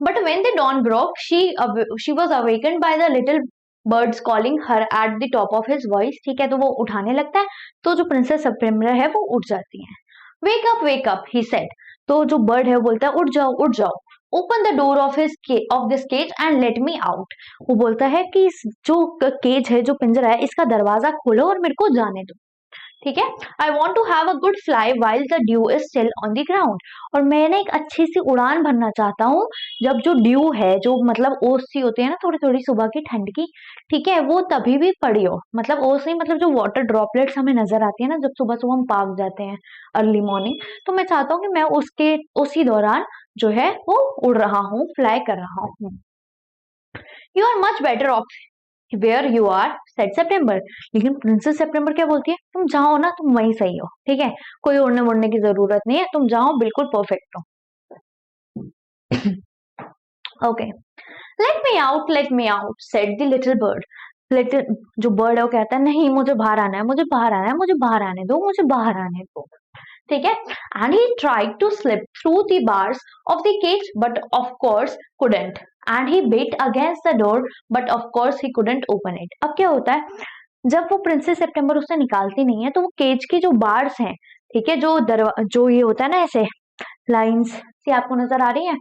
But when the dawn broke, she was awakened by the little birds calling her at the top of his voice। ठीक है, तो वो उठाने लगता है, तो जो प्रिंसेस सितंबर है वो उठ जाती है। wake up, he said। तो जो बर्ड है वो बोलता है उठ जाओ, उठ जाओ। Open the door of this cage and let me out. वो बोलता है कि जो केज है, जो पिंजरा है, इसका दरवाजा खोलो और मेरे को जाने दो। ठीक है, I want to have a good fly while the dew is still on the ground. और मैं ना एक अच्छी सी उड़ान भरना चाहता हूँ जब जो ड्यू है, जो मतलब ओस सी होती है ना, थोड़ी थोड़ी सुबह की ठंड की, ठीक है, वो तभी भी पड़ी हो। मतलब ओस नहीं, मतलब जो वाटर ड्रॉपलेट्स हमें नजर आती है ना जब सुबह सुबह हम पार्क जाते हैं अर्ली मॉर्निंग, तो मैं चाहता हूँ कि मैं उसके उसी दौरान जो है वो उड़ रहा हूँ, फ्लाई कर रहा हूँ। You are much better off where you are said September. लेकिन प्रिंसेस सितंबर क्या बोलती है, तुम जाओ ना, तुम वहीं सही हो। ठीक है, कोई उड़ने उड़ने की जरूरत नहीं है, तुम जाओ, बिल्कुल परफेक्ट हो। Okay, late me out said the little bird. Little जो बर्ड है वो कहता है नहीं, मुझे बाहर आना है, मुझे बाहर आना है, मुझे बाहर आने दो, मुझे बाहर आने दो। ठीक है, and he tried to slip through the bars of the cage but of course couldn't, and he beat against the door but of course he couldn't open it. अब क्या होता है, जब वो प्रिंसेस सितंबर उसे निकालती नहीं है, तो वो केज के जो बार्स हैं, ठीक है, जो ये होता है ना ऐसे लाइंस सी आपको नजर आ रही है,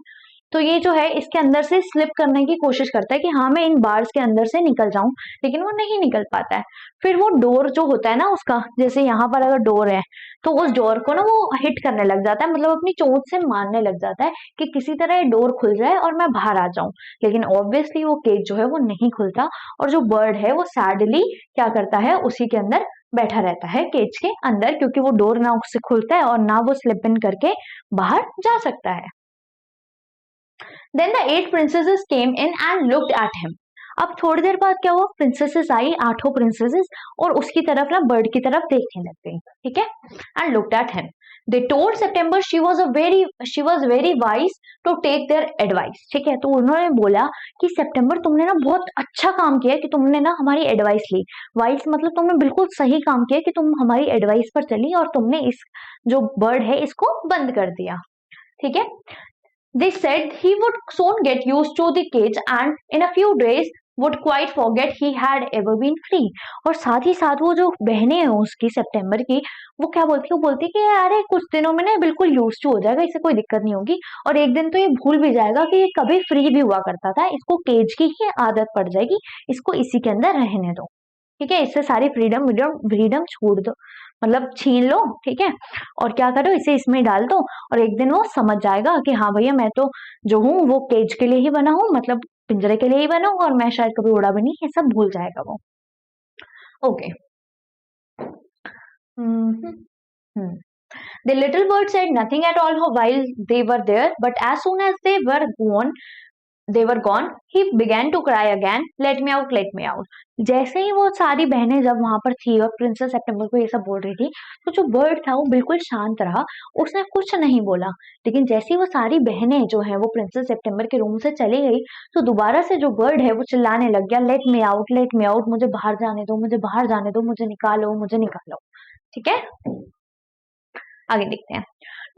तो ये जो है इसके अंदर से स्लिप करने की कोशिश करता है कि हाँ मैं इन बार्स के अंदर से निकल जाऊं, लेकिन वो नहीं निकल पाता है। फिर वो डोर जो होता है ना उसका, जैसे यहाँ पर अगर डोर है तो उस डोर को ना वो हिट करने लग जाता है, मतलब अपनी चोट से मारने लग जाता है कि किसी तरह डोर खुल जाए और मैं बाहर आ जाऊं। लेकिन ऑब्वियसली वो केज जो है वो नहीं खुलता, और जो बर्ड है वो सैडली क्या करता है, उसी के अंदर बैठा रहता है केज के अंदर, क्योंकि वो डोर ना उससे खुलता है और ना वो स्लिप इन करके बाहर जा सकता है। Then the 8 princesses came in and looked at him। अब थोड़ी देर बाद क्या हुआ, प्रिंसेसेस आई, 8 प्रिंसेसेस, और उसकी तरफ ना बर्ड की तरफ देखने लग गई। ठीक है, and looked at him. They told September she was very wise to take their advice। ठीक है, तो उन्होंने बोला कि सितंबर तुमने ना बहुत अच्छा काम किया कि तुमने ना हमारी एडवाइस ली। वाइस मतलब तुमने बिल्कुल सही काम किया कि तुम हमारी एडवाइस पर चली और तुमने इस जो बर्ड है इसको बंद कर दिया। ठीक है, they said he would soon get used to the cage and in a few days would quite forget he had ever been free। और साथ ही साथ वो जो बहनें हैं उसकी सितंबर की, वो क्या बोलती है, वो बोलती है कि अरे कुछ दिनों में ना बिल्कुल यूज टू हो जाएगा, इससे कोई दिक्कत नहीं होगी, और एक दिन तो ये भूल भी जाएगा कि ये कभी फ्री भी हुआ करता था, इसको केज की ही आदत पड़ जाएगी, इसको इसी के अंदर रहने दो। ठीक है, इससे सारी फ्रीडम फ्रीडम छोड़ दो, मतलब छीन लो। ठीक है, और क्या करो, इसे इसमें डाल दो, और एक दिन वो समझ जाएगा कि हाँ भैया मैं तो जो हूँ वो केज के लिए ही बना हूँ, मतलब पिंजरे के लिए ही बना हूँ, और मैं शायद कभी उड़ा भी नहीं, ये सब भूल जाएगा वो। Okay. The little bird said nothing at all while they were there, but as soon as they were gone, he began to cry again, let me out, let me out। जैसे ही वो सारी बहनें जब वहां पर थी और प्रिंसेस सितंबर को ये सब बोल रही थी, तो जो बर्ड था वो बिल्कुल शांत रहा, उसने कुछ नहीं बोला। लेकिन जैसे ही वो सारी बहनें जो है वो प्रिंसेस सितंबर के रूम से चली गई, तो दोबारा से जो बर्ड है वो चिल्लाने लग गया, late me out, late me out, मुझे बाहर जाने दो, मुझे बाहर जाने दो, मुझे निकालो, मुझे निकालो। ठीक है, आगे देखते हैं।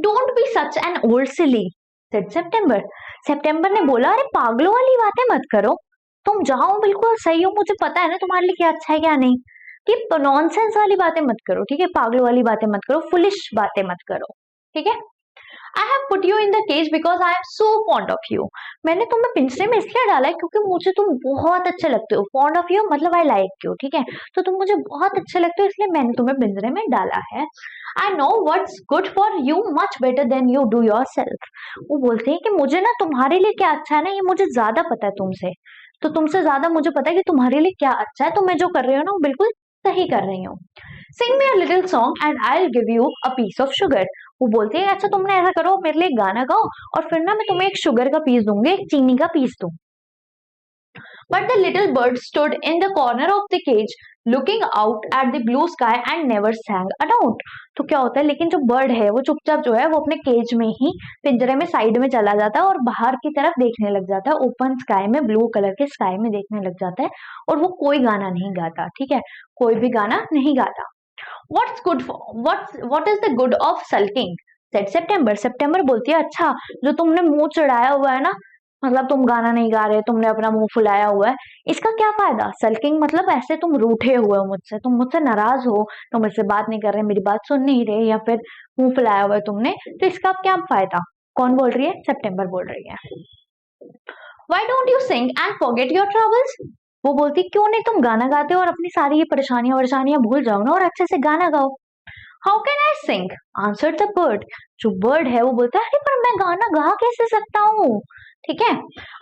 Don't be such an old silly said September. September ने बोला, अरे पागलों वाली बातें मत करो, तुम जाओ, बिल्कुल सही हो, मुझे पता है ना तुम्हारे लिए क्या अच्छा है क्या नहीं, कि नॉनसेंस वाली बातें मत करो। ठीक है, पागलों वाली बातें मत करो, फुलिश बातें मत करो। ठीक है, I have put you in the cage because I am so fond of you. मैंने तुम्हें पिंजरे में इसलिए डाला है क्योंकि मुझे तुम बहुत अच्छे लगते हो। फॉन्ड ऑफ यू मतलब आई लाइक यू। ठीक है, तो तुम मुझे बहुत अच्छे लगते हो, इसलिए मैंने तुम्हें पिंजरे में डाला है। I know what's good for you much better than you do your self. वो बोलते हैं कि मुझे ना तुम्हारे लिए क्या अच्छा है ना, ये मुझे ज्यादा पता है तुमसे, तो तुमसे ज्यादा मुझे पता है कि तुम्हारे लिए क्या अच्छा है, तो मैं जो कर रही हूँ ना वो बिल्कुल सही कर रही हूँ। Sing me a little song and I will give you a piece of sugar. वो बोलती है, अच्छा तुमने ऐसा करो, मेरे लिए गाना गाओ, और फिर ना मैं तुम्हें एक शुगर का पीस दूंगी, एक चीनी का पीस दूं। But the little bird stood in the corner of the cage, looking out at the blue sky and never sang a note। तो क्या होता है, लेकिन जो बर्ड है वो चुपचाप जो है वो अपने केज में ही, पिंजरे में साइड में चला जाता है और बाहर की तरफ देखने लग जाता है, ओपन स्काई में, ब्लू कलर के स्काई में देखने लग जाता है, और वो कोई गाना नहीं गाता। ठीक है, कोई भी गाना नहीं गाता। What is the good of sulking? said September। सितंबर बोलती है, अच्छा जो तुमने मुंह चढ़ाया हुआ है ना, मतलब तुम गाना नहीं गा रहे, तुमने अपना मुंह फुलाया हुआ है, इसका क्या फायदा। सल्किंग मतलब ऐसे तुम रूठे हुए हो मुझसे, तुम मुझसे नाराज हो, तुम मुझसे बात नहीं कर रहे, मेरी बात सुन नहीं रहे, या फिर मुंह फुलाया हुआ है तुमने, तो इसका क्या फायदा। कौन बोल रही है, सितंबर बोल रही है। Why don't you sing and forget your troubles? वो बोलती, क्यों नहीं तुम गाना गाते हो और अपनी सारी ये परेशानियां भूल जाओ ना, और अच्छे से गाना गाओ। How can I sing, answered the bird. जो बर्ड है वो बोलता है, अरे पर मैं गाना गा कैसे सकता हूँ। ठीक है,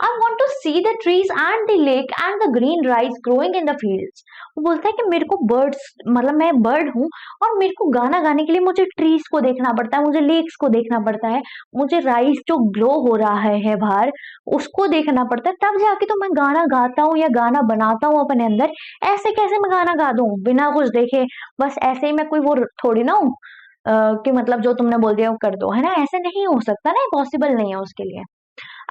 I want to see the trees and the lake and the green rice growing in the fields. वो बोलता है कि मेरे को बर्ड्स, मतलब मैं बर्ड हूँ, और मेरे को गाना गाने के लिए मुझे ट्रीज को देखना पड़ता है, मुझे लेक्स को देखना पड़ता है, मुझे राइस जो ग्लो हो रहा है बाहर उसको देखना पड़ता है, तब जाके तो मैं गाना गाता हूँ या गाना बनाता हूँ अपने अंदर। ऐसे कैसे मैं गाना गा दूं बिना कुछ देखे, बस ऐसे ही मैं कोई वो थोड़ी ना हूँ कि मतलब जो तुमने बोल दिया वो कर दो, है ना, ऐसे नहीं हो सकता ना, पॉसिबल नहीं है उसके लिए।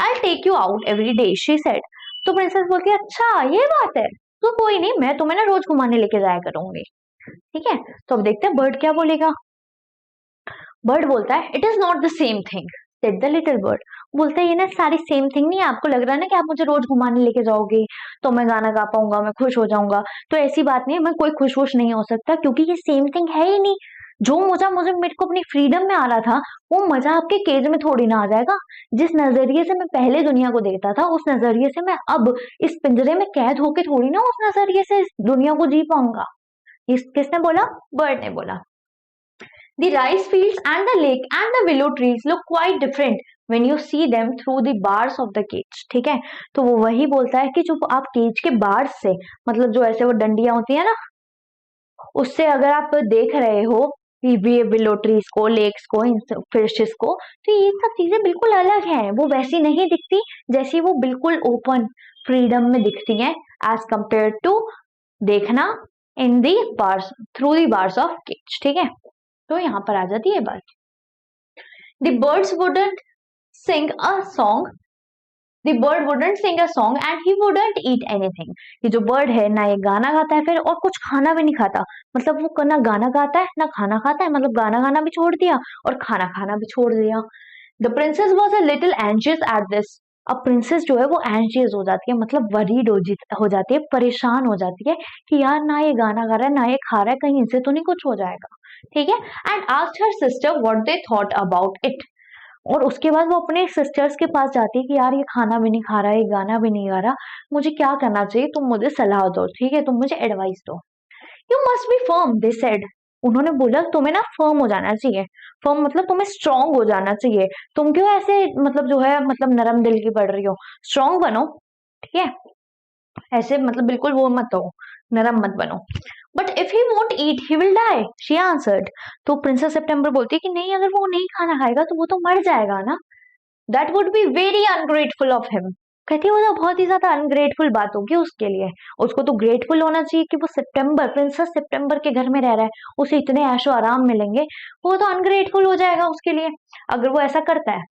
I take you out every day she said. तो प्रिंसेस बोलती है, अच्छा ये बात है, तो कोई नहीं, मैं तुम्हें ना रोज घुमाने लेके जाया करूंगी। ठीक है, तो अब देखते हैं बर्ड क्या बोलेगा। बर्ड बोलता है, it is not the same thing said the little bird. बोलता है, ये ना सारी सेम थिंग नहीं है, आपको लग रहा है ना कि आप मुझे रोज घुमाने लेके जाओगे तो मैं गाना गा पाऊंगा, मैं खुश हो जाऊंगा, तो ऐसी बात नहीं है, मैं कोई खुश वुश नहीं हो सकता, क्योंकि ये सेम थिंग है ही नहीं। जो मजा मुझे मेरे को अपनी फ्रीडम में आ रहा था, वो मजा आपके केज में थोड़ी ना आ जाएगा। जिस नजरिए से मैं पहले दुनिया को देखता था, उस नजरिए से मैं अब इस पिंजरे में कैद होके थोड़ी ना उस नजरिए से इस दुनिया को जी पाऊंगा। किसने बोला, बर्ड ने बोला। The rice fields and the lake and the willow trees look quite different when you see them through the bars of the cage। ठीक है, तो वो वही बोलता है कि जो आप केज के बार्स से, मतलब जो ऐसे वो डंडियां होती है ना, उससे अगर आप देख रहे हो ये विलो ट्रीज को, लेक्स को, इन फिशेस को, तो ये सब चीजें बिल्कुल अलग हैं, वो वैसी नहीं दिखती जैसी वो बिल्कुल ओपन फ्रीडम में दिखती हैं, एज कंपेयर टू देखना in the bars, through the bars of cage. ठीक है, तो यहाँ पर आ जाती है बात। The birds wouldn't sing a song, the bird wouldn't sing a song and he wouldn't eat anything। ये जो बर्ड है ना, ये गाना गाता है फिर, और कुछ खाना भी नहीं खाता, मतलब वो ना गाना गाता है ना खाना खाता है, मतलब गाना गाना भी छोड़ दिया और खाना खाना भी छोड़ दिया। The princess was a little anxious at this अब प्रिंसेस जो है वो एंशियस हो जाती है, मतलब वरीड हो जाती है, परेशान हो जाती है कि यार ना ये गाना गा रहा है ना ये खा रहा है, कहीं इनसे तो नहीं कुछ हो जाएगा, ठीक है। And asked her sister what they thought about it. और उसके बाद वो अपने सिस्टर्स के पास जाती है कि यार ये खाना भी नहीं खा रहा है, ये गाना भी नहीं गा रहा, मुझे क्या करना चाहिए, तुम मुझे सलाह दो, ठीक है, तुम मुझे एडवाइस दो। You must be firm, they said. उन्होंने बोला तुम्हें ना फर्म हो जाना चाहिए। फर्म मतलब तुम्हें स्ट्रांग हो जाना चाहिए। तुम क्यों ऐसे मतलब जो है मतलब नरम दिल की पड़ रही हो, स्ट्रांग बनो, ठीक है, ऐसे मतलब बिल्कुल वो मत हो, नरम मत बनो। But if he won't eat he will die, she answered. तो प्रिंसेस सितंबर बोलती है कि नहीं, अगर वो नहीं खाना खाएगा तो वो तो मर जाएगा ना। That would be very ungrateful of him. कहती है वो तो बहुत ही ज्यादा अनग्रेटफुल बात होगी उसके लिए। उसको तो ग्रेटफुल होना चाहिए कि वो सितंबर, प्रिंसेस सितंबर के घर में रह रहा है, उसे इतने ऐशो आराम मिलेंगे। वो तो अनग्रेटफुल हो जाएगा उसके लिए अगर वो ऐसा करता है।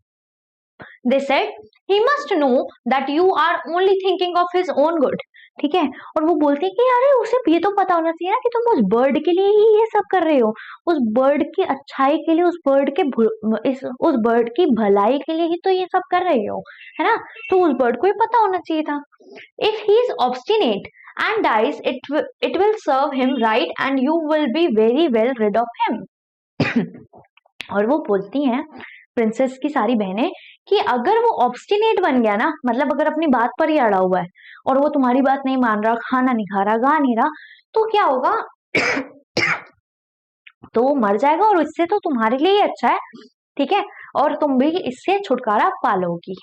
They said he must know that you are only thinking of his own good, ठीक है। और वो बोलते हैं कि अरे उसे ये तो पता होना चाहिए ना कि तुम उस बर्ड के लिए ही ये सब कर रहे हो, उस बर्ड की अच्छाई के लिए, उस बर्ड की भलाई के लिए ही तो ये सब कर रहे हो, है ना। तो उस बर्ड को ये पता होना चाहिए था। If he is obstinate and dies, it will serve him right and you will be very well rid of him. और वो बोलती हैं प्रिंसेस की सारी बहनें कि अगर वो ऑब्स्टिनेट बन गया ना, मतलब अगर अपनी बात पर ही अड़ा हुआ है और वो तुम्हारी बात नहीं मान रहा, खाना नहीं खा रहा, गा नहीं रहा, तो क्या होगा तो वो मर जाएगा और इससे तो तुम्हारे लिए ही अच्छा है, ठीक है, और तुम भी इससे छुटकारा पालोगी।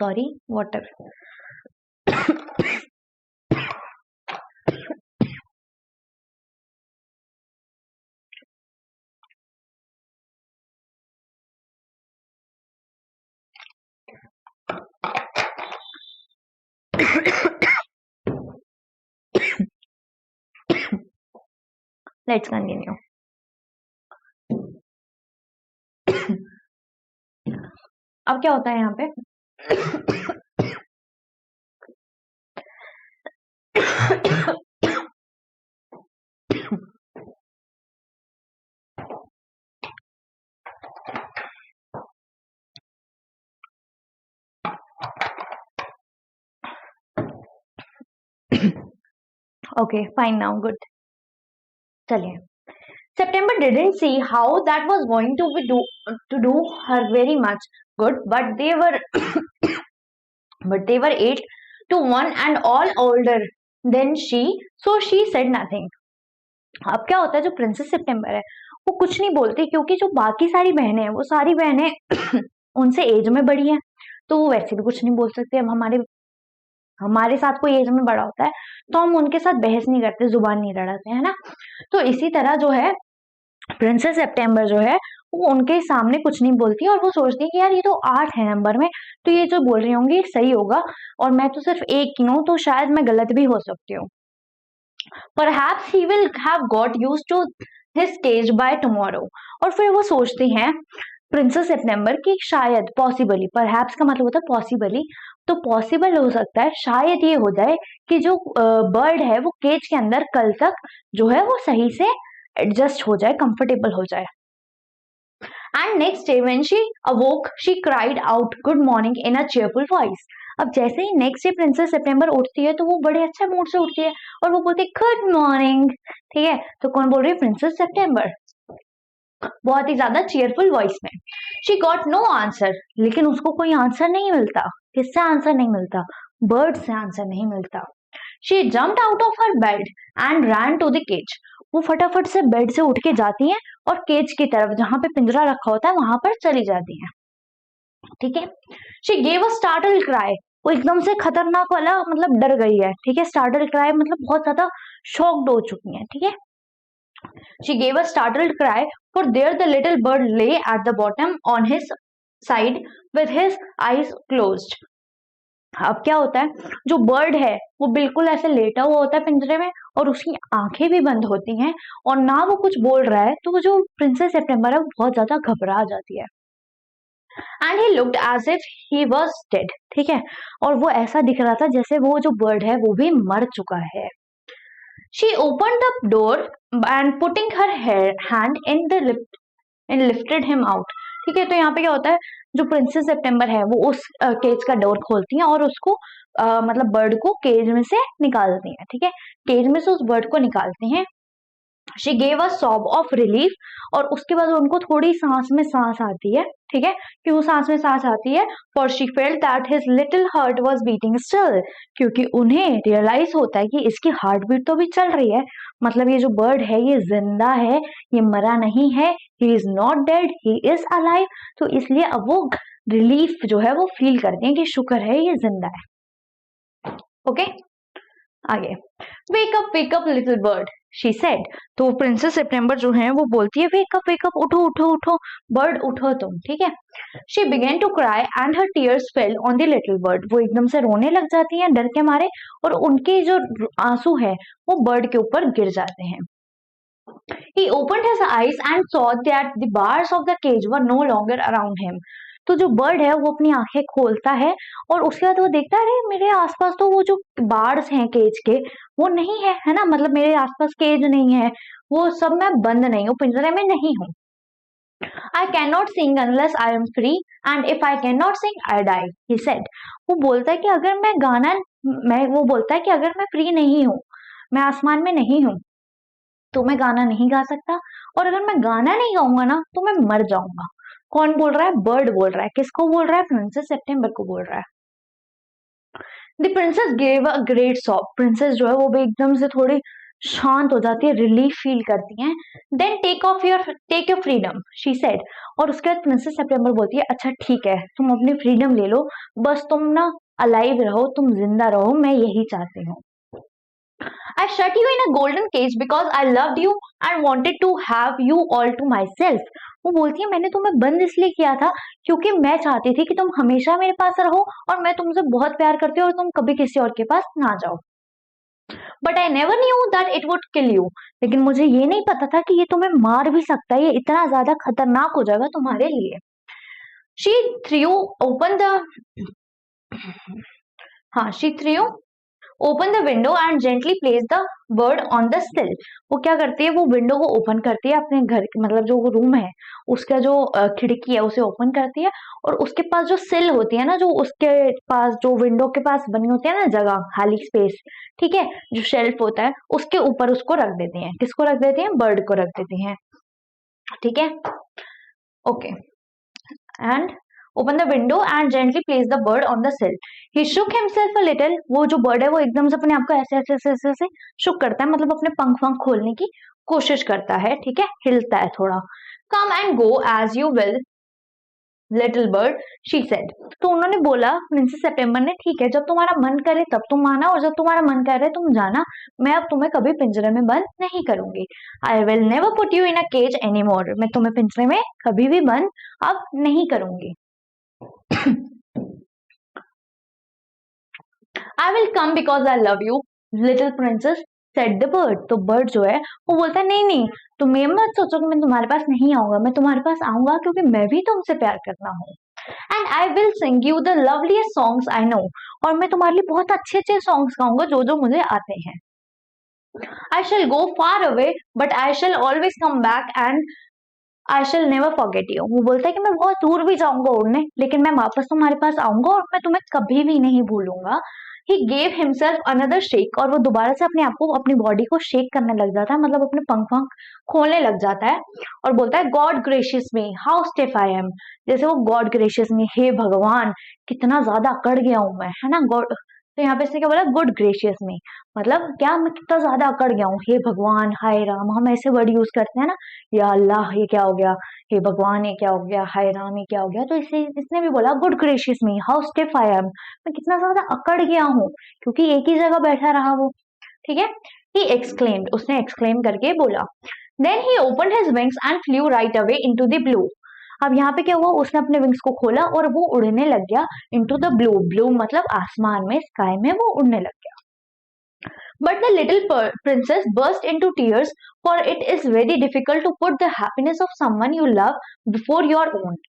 Sorry, water. Let's continue. अब क्या होता है यहाँ पे ओके फाइन, नाउ गुड। चलिए, September didn't see how that was going to do her very much good, but they were 8 to 1 and all older than she, so she said nothing. अब क्या होता है, जो प्रिंसेस सितंबर है वो कुछ नहीं बोलती, क्योंकि जो बाकी सारी बहनें हैं वो सारी बहनें उनसे एज में बड़ी हैं, तो वो वैसे भी कुछ नहीं बोल सकते। अब हमारे साथ कोई एज में बड़ा होता है तो हम उनके साथ बहस नहीं करते, जुबान नहीं लड़ाते, है ना। तो इसी तरह जो है प्रिंसेस सितंबर जो है वो उनके सामने कुछ नहीं बोलती और वो सोचती है कि यार ये तो 8 है नंबर में, तो ये जो बोल रही होंगी सही होगा और मैं तो सिर्फ 1 की हूँ, तो शायद मैं गलत भी हो सकती हूँ। Perhaps he will have got used to his stage by tomorrow। और फिर वो सोचती हैं प्रिंसेस सितंबर की शायद पॉसिबली, परहैप्स का मतलब होता है पॉसिबली, तो पॉसिबल हो सकता है, शायद ये हो जाए कि जो बर्ड है वो केज के अंदर कल तक जो है वो सही से एडजस्ट हो जाए, कंफर्टेबल हो जाए। And next day when she अवोक she cried out good morning in a cheerful voice. अब जैसे ही नेक्स्ट डे प्रिंसेस सितंबर उठती है तो वो बड़े अच्छे मूड से उठती है और वो बोलती है गुड मॉर्निंग, ठीक है। तो कौन बोल रही है, प्रिंसेस सितंबर, बहुत ही ज्यादा चीयरफुल वॉइस में। शी गॉट नो आंसर, लेकिन उसको कोई आंसर नहीं मिलता। किससे आंसर नहीं मिलता, बर्ड से आंसर नहीं मिलता। She jumped out of her bed and ran to the cage. वो फटाफट से बेड से उठ के जाती हैं और केज की तरफ, जहां पे पिंजरा रखा होता है, वहां पर चली जाती हैं, ठीक है। She gave a startle cry. वो एकदम से खतरनाक वाला मतलब डर गई है, ठीक है। स्टार्टल क्राई मतलब बहुत ज्यादा शॉक्ड हो चुकी है, ठीक है। She gave a startled cry, for there the little bird lay at the bottom on his side with his eyes closed। अब क्या होता है, जो बर्ड है वो बिल्कुल ऐसे लेटा हुआ होता है पिंजरे में और उसकी आंखें भी बंद होती हैं और ना वो कुछ बोल रहा है, तो वो जो प्रिंसेस सितंबर है वो बहुत ज्यादा घबरा जाती है। And he looked as if he was dead, ठीक है, और वो ऐसा दिख रहा था जैसे वो जो बर्ड है वो भी मर चुका है। She opened the door and putting her hand in the lift and lifted him out। ठीक है। तो यहाँ पे क्या होता है, जो प्रिंसेस सितंबर है वो उस केज का डोर खोलती हैं और उसको मतलब बर्ड को केज में से निकालती हैं। ठीक है, केज में से उस बर्ड को निकालती हैं। She gave a sob of relief, और उसके बाद उनको थोड़ी सांस में सांस आती है। ठीक है, क्यों सांस में सांस आती है? For she felt that his little heart was beating still, क्योंकि उन्हें रियलाइज होता है कि इसकी हार्ट बीट तो भी चल रही है, मतलब ये जो बर्ड है ये जिंदा है, ये मरा नहीं है, he is not dead, he is alive. तो इसलिए अब वो रिलीफ जो है वो फील करते हैं कि शुक्र है ये जिंदा है। ओके, आगे, wake up little bird she said. तो प्रिंसेस सितंबर जो है वो बोलती है वेक अप, उठो उठो उठो बर्ड, उठो तुम। ठीक है, she began to cry and her tears fell on the little bird. वो एकदम से रोने लग जाती है डर के मारे, और उनके जो आंसू है वो बर्ड के ऊपर गिर जाते हैं। He opened his eyes and saw that the bars of the cage were no longer around him. तो जो बर्ड है वो अपनी आंखें खोलता है और उसके बाद वो देखता है अरे मेरे आसपास तो वो जो बार्स हैं केज के वो नहीं है ना, मतलब मेरे आसपास केज नहीं है, वो सब मैं बंद नहीं हूँ, पिंजरे में नहीं हूँ। I cannot sing unless I am free and if I cannot sing I die, he said. वो बोलता है कि अगर मैं गाना वो बोलता है कि अगर मैं फ्री नहीं हूँ, मैं आसमान में नहीं हूँ, तो मैं गाना नहीं गा सकता, और अगर मैं गाना नहीं गाऊंगा ना तो मैं मर जाऊंगा। कौन बोल रहा है? बर्ड बोल रहा है। किसको बोल रहा है? प्रिंसेस सितंबर को बोल रहा है। The princess gave a great sob. Princess जो है वो भी एकदम से थोड़ी शांत हो जाती है, रिलीफ फील करती हैं। Then take your freedom she said. और उसके बाद प्रिंसेस सितंबर बोलती है अच्छा ठीक है, तुम अपनी फ्रीडम ले लो, बस तुम ना अलाइव रहो, तुम जिंदा रहो, मैं यही चाहती हूँ। I shut you in a golden cage because I loved you and wanted to have you all to myself. वो बोलती है मैंने तुम्हें बंद इसलिए किया था क्योंकि मैं चाहती थी कि तुम हमेशा मेरे पास रहो, और मैं तुमसे बहुत प्यार करती हूँ और तुम कभी किसी और के पास ना जाओ। But I never knew that it would kill you. लेकिन मुझे ये नहीं पता था कि ये तुम्हें मार भी सकता है, ये इतना ज्यादा खतरनाक हो जाएगा तुम्हारे लिए। शी थ्रू ओपन द हाँ she threw open the window and gently place the bird on the सिल। वो क्या करती है, वो विंडो को ओपन करती है अपने घर, मतलब जो रूम है उसका जो खिड़की है उसे ओपन करती है, और उसके पास जो सिल होती है ना, जो उसके पास जो विंडो के पास बनी होती है ना जगह, खाली स्पेस, ठीक है, जो शेल्फ होता है उसके ऊपर उसको रख देती हैं। किसको रख देती हैं? बर्ड को रख देती हैं। ठीक है, okay, and open the window and gently place the bird on the सिल। ही शुक हिमसेल्फ अ लिटिल। वो जो बर्ड है वो एकदम से अपने आप को ऐसे ऐसे ऐसे ऐसे ऐसे शुक करता है, मतलब अपने पंख वंख खोलने की कोशिश करता है। ठीक है, हिलता है थोड़ा। Come and go as you will little bird she said. तो उन्होंने बोला, प्रिंसेस सितंबर ने, ठीक है जब तुम्हारा मन करे तब तुम आना, और जब तुम्हारा मन करे तुम जाना, मैं अब तुम्हें कभी पिंजरे में बंद नहीं करूंगी। I will never put you in a cage any more. मैं तुम्हें पिंजरे में कभी भी बंद अब नहीं करूंगी। I will come because I love you, little princess, said the bird. तो bird जो है वो बोलता है नहीं नहीं, तुम ये मत सोचो कि मैं तुम्हारे पास नहीं आऊंगा, मैं तुम्हारे पास आऊंगा क्योंकि मैं भी तुमसे प्यार करता हूँ। And I will sing you the loveliest songs I know. और मैं तुम्हारे लिए बहुत अच्छे अच्छे सॉन्ग्स गाऊंगा जो जो मुझे आते हैं। I shall go far away, but I shall always come back and I shall never forget you. वो बोलता है कि मैं बहुत दूर भी जाऊंगा उड़ने, लेकिन मैं वापस तुम्हारे पास आऊंगा और मैं तुम्हें कभी भी नहीं भूलूंगा। He gave himself another shake. और वो दोबारा से अपने आप को, अपनी बॉडी को शेक करने लग जाता है, मतलब अपने पंख वंख खोलने लग जाता है, और बोलता है God gracious me how stiff I am. जैसे वो गॉड ग्रेशियस मी, हे भगवान कितना ज्यादा अकड़ गया हूं मैं, है ना। गॉड, तो यहाँ पे इसने क्या बोला? गुड ग्रेशियस मी, मतलब क्या मैं कितना ज्यादा अकड़ गया हूँ। हे भगवान, हाय राम, हम ऐसे वर्ड यूज करते हैं ना, या अल्लाह ये क्या हो गया, हे भगवान ये क्या हो गया, हाय राम ये क्या हो गया। तो इसने भी बोला good gracious me how stiff I am, मैं कितना ज्यादा अकड़ गया हूँ, क्योंकि एक ही जगह बैठा रहा वो। ठीक है, ही एक्सक्लेम्ड, उसने एक्सक्लेम करके बोला। Then he open his wings and flew right away into the blue. अब यहाँ पे क्या हुआ, उसने अपने विंग्स को खोला और वो उड़ने लग गया इनटू द ब्लू। ब्लू मतलब आसमान में, स्काई में वो उड़ने लग गया। But the little princess burst into tears, for it is very difficult to put the happiness of someone you love before your own.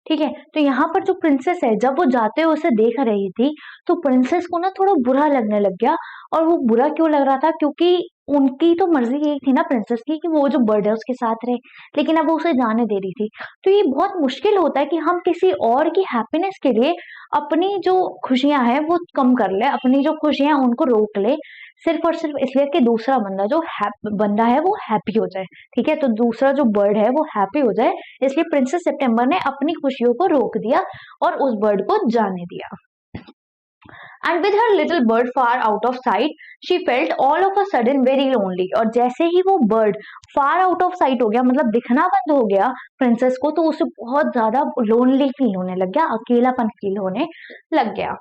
ठीक है। तो यहाँ पर जो प्रिंसेस है जब वो जाते हुए उसे देख रही थी तो प्रिंसेस को ना थोड़ा बुरा लगने लग गया। और वो बुरा क्यों लग रहा था, क्योंकि उनकी तो मर्जी यही थी ना प्रिंसेस की कि वो जो बर्ड है उसके साथ रहे, लेकिन अब वो उसे जाने दे रही थी। तो ये बहुत मुश्किल होता है कि हम किसी और की हैप्पीनेस के लिए अपनी जो खुशियां हैं वो कम कर ले, अपनी जो खुशियां उनको रोक ले, सिर्फ और सिर्फ इसलिए कि दूसरा बंदा है वो हैप्पी हो जाए। ठीक है, तो दूसरा जो बर्ड है वो हैप्पी हो जाए, इसलिए प्रिंसेस सितंबर ने अपनी खुशियों को रोक दिया और उस बर्ड को जाने दिया। And with her little bird far out of sight, she felt all of a sudden very lonely. और जैसे ही वो bird far out of sight हो गया, मतलब दिखना बंद हो गया प्रिंसेस को, तो उसे बहुत ज्यादा लोनली फील होने लग गया, अकेलापन फील होने लग गया।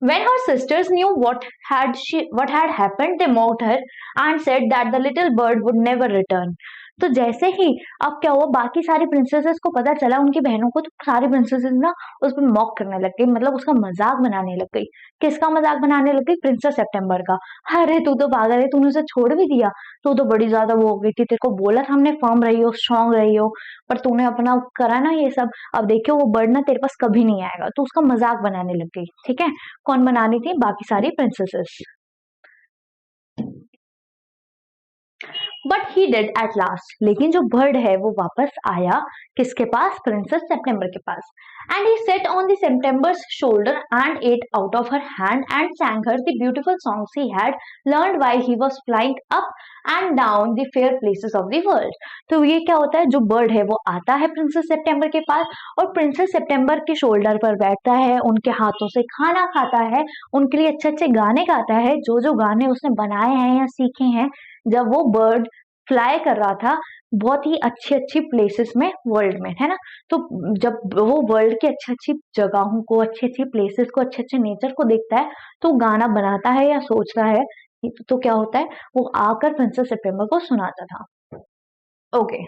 When her sisters knew what had happened, they mocked her and said that the little bird would never return. तो जैसे ही अब क्या हुआ, बाकी सारी प्रिंसेसेस को पता चला, उनकी बहनों को, तो सारी प्रिंसेसेस ना उस पर मॉक करने लग गई, मतलब उसका मजाक बनाने लग गई। किसका मजाक बनाने लग गई? प्रिंसेस सितंबर का। अरे तू तो पागल है, तूने उसे छोड़ भी दिया, तू तो बड़ी ज्यादा वो हो गई थी, तेरे को बोला था हमने फर्म रही हो, स्ट्रांग रही हो, पर तूने अपना करा ना ये सब। अब देखियो वो बर्ड ना तेरे पास कभी नहीं आएगा। तो उसका मजाक बनाने लग गई। ठीक है, कौन बनानी थी? बाकी सारी princesses. But he did at last, लेकिन जो बर्ड है वो वापस आया किसके पास? प्रिंसेस सितंबर के पास। And he sat on the September's shoulder and ate out of her hand and sang her the beautiful songs he had learned while he was flying up and down the fair places of the world. तो ये क्या होता है, जो bird है वो आता है प्रिंसेस सितंबर के पास और प्रिंसेस सितंबर के शोल्डर पर बैठता है, उनके हाथों से खाना खाता है, उनके लिए अच्छे अच्छे गाने गाता है, जो जो गाने उसने बनाए हैं या सीखे हैं जब वो बर्ड फ्लाई कर रहा था बहुत ही अच्छी अच्छी प्लेसेस में वर्ल्ड में, है ना। तो जब वो वर्ल्ड की अच्छी अच्छी जगहों को, अच्छी अच्छी प्लेसेस को, अच्छे अच्छे नेचर को देखता है तो गाना बनाता है या सोचता है, तो क्या होता है, वो आकर प्रिंसेस सितंबर को सुनाता था। Okay,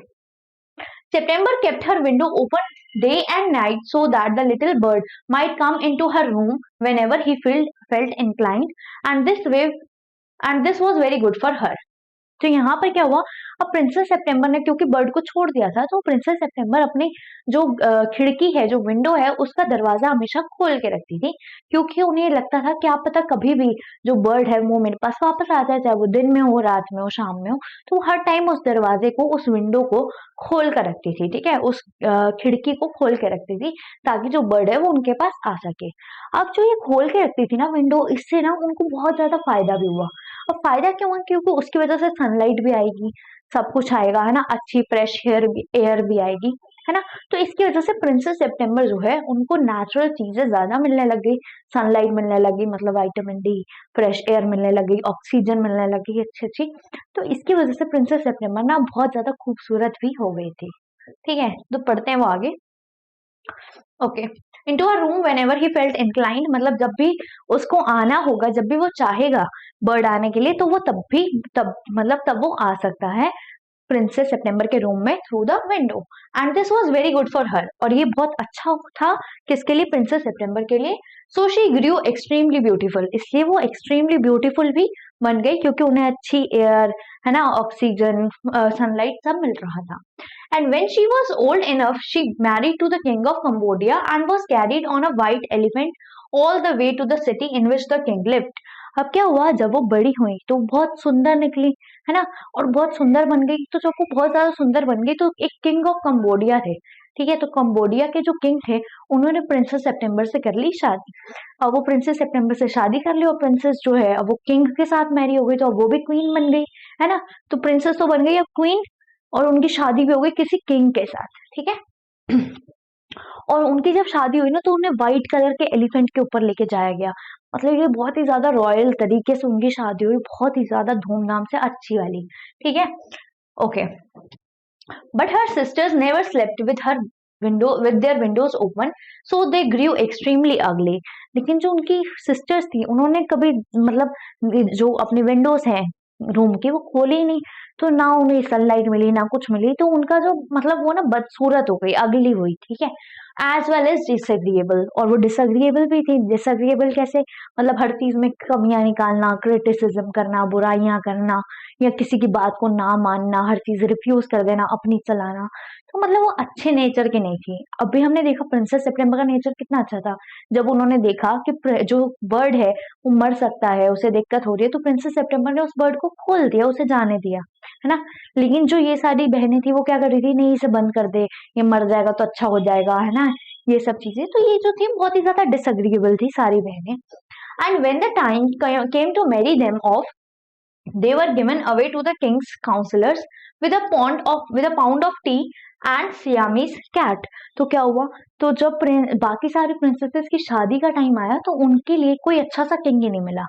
September kept her window open day and night so that the little bird might come into her room whenever he felt inclined, and this was very good for her. तो यहाँ पर क्या हुआ, अब princess सितंबर ने क्योंकि bird को छोड़ दिया था, तो प्रिंसेस सितंबर अपनी जो खिड़की है, जो विंडो है, उसका दरवाजा हमेशा खोल के रखती थी, क्योंकि उन्हें लगता था क्या पता कभी भी जो बर्ड है वो मेरे पास वापस आ जाए, चाहे वो दिन में हो, रात में हो, शाम में हो। तो हर टाइम उस दरवाजे को, उस विंडो को खोल कर रखती थी। ठीक है, उस खिड़की को खोल के रखती थी ताकि जो बर्ड है वो उनके पास आ सके। अब जो ये खोल के रखती थी ना विंडो, इससे ना उनको बहुत ज्यादा फायदा भी हुआ। और फायदा क्यों है? क्योंकि उसकी वजह से सनलाइट भी आएगी, सब कुछ आएगा, है ना, अच्छी फ्रेश एयर भी आएगी, है ना। तो इसकी वजह से प्रिंसेस सितंबर जो है उनको नेचुरल चीजें ज्यादा मिलने लग गई, सनलाइट मिलने लगी, मतलब विटामिन डी, फ्रेश एयर मिलने लगी, ऑक्सीजन मिलने लगी अच्छी अच्छी। तो इसकी वजह से प्रिंसेस सितंबर ना बहुत ज्यादा खूबसूरत भी हो गई थी। ठीक है, तो पढ़ते हैं वो आगे। Okay, into a room whenever he felt inclined, मतलब जब भी उसको आना होगा, जब भी वो चाहेगा बर्ड आने के लिए, तो वो तब वो आ सकता है प्रिंसेस सितंबर के रूम में through the window. And this was very good for her, और ये बहुत अच्छा था किसके लिए? प्रिंसेस सितंबर के लिए। So she Guru extremely beautiful, इसलिए वो एक्सट्रीमली ब्यूटीफुल भी बन गई, क्योंकि उन्हें अच्छी एयर, है ना, ऑक्सीजन, सनलाइट सब मिल रहा था। And when she was old enough, she married to the king of Cambodia and was carried on a white elephant all the way to the city in which the king lived. अब क्या हुआ, जब वो बड़ी हुई तो बहुत सुंदर निकली, है ना, और बहुत सुंदर बन गई। तो जब वो बहुत ज्यादा सुंदर बन गई तो एक किंग ऑफ कंबोडिया थे। ठीक है, तो कंबोडिया के जो किंग थे उन्होंने प्रिंसेस सितंबर से कर ली शादी। अब वो प्रिंसेस सितंबर से शादी कर ली और प्रिंसेस जो है अब वो किंग के साथ मैरी हो गई, तो अब वो भी क्वीन बन गई, है ना। तो प्रिंसेस तो बन गई अब क्वीन, और उनकी शादी भी हो गई किसी किंग के साथ। ठीक है और उनकी जब शादी हुई ना तो उन्हें व्हाइट कलर के एलिफेंट के ऊपर लेके जाया गया, मतलब ये बहुत ही ज्यादा रॉयल तरीके से उनकी शादी हुई, बहुत ही ज्यादा धूमधाम से, अच्छी वाली। ठीक है, okay. But her sisters never slept with their windows open, so they grew extremely ugly. लेकिन जो उनकी सिस्टर्स थी उन्होंने कभी, मतलब जो अपनी विंडोज हैं रूम की, वो खोली ही नहीं, तो ना उन्हें सनलाइट मिली ना कुछ मिली, तो उनका जो, मतलब वो ना बदसूरत हो गई, अगली हुई। ठीक है, एज वेल एज डिसएग्रीएबल, और वो डिसएग्रीएबल भी थी। डिसएग्रीएबल कैसे, मतलब हर चीज में कमियां निकालना, क्रिटिसिज्म करना, बुराइयां करना, या किसी की बात को ना मानना, हर चीज रिफ्यूज कर देना, अपनी चलाना। तो मतलब वो अच्छे नेचर की नहीं थी। अभी हमने देखा प्रिंसेस सेप्टेम्बर का नेचर कितना अच्छा था। जब उन्होंने देखा कि जो बर्ड है वो मर सकता है, उसे दिक्कत हो रही है, तो प्रिंसेस सेप्टेम्बर ने उस बर्ड को खोल दिया, उसे जाने दिया, है ना। लेकिन जो ये सारी बहनें थी वो क्या कर रही थी, नहीं इसे बंद कर दे, ये मर जाएगा तो अच्छा हो जाएगा, है ना, ये सब चीजें। तो ये जो थी बहुत ही ज्यादा डिसएग्रीएबल थी सारी बहनें। And when the time came to marry them off, they were given away to the king's counselors with a pound of tea and Siamese cat। तो क्या हुआ, तो जब बाकी सारी प्रिंसेसेस की शादी का टाइम आया तो उनके लिए कोई अच्छा सा किंग ही नहीं मिला,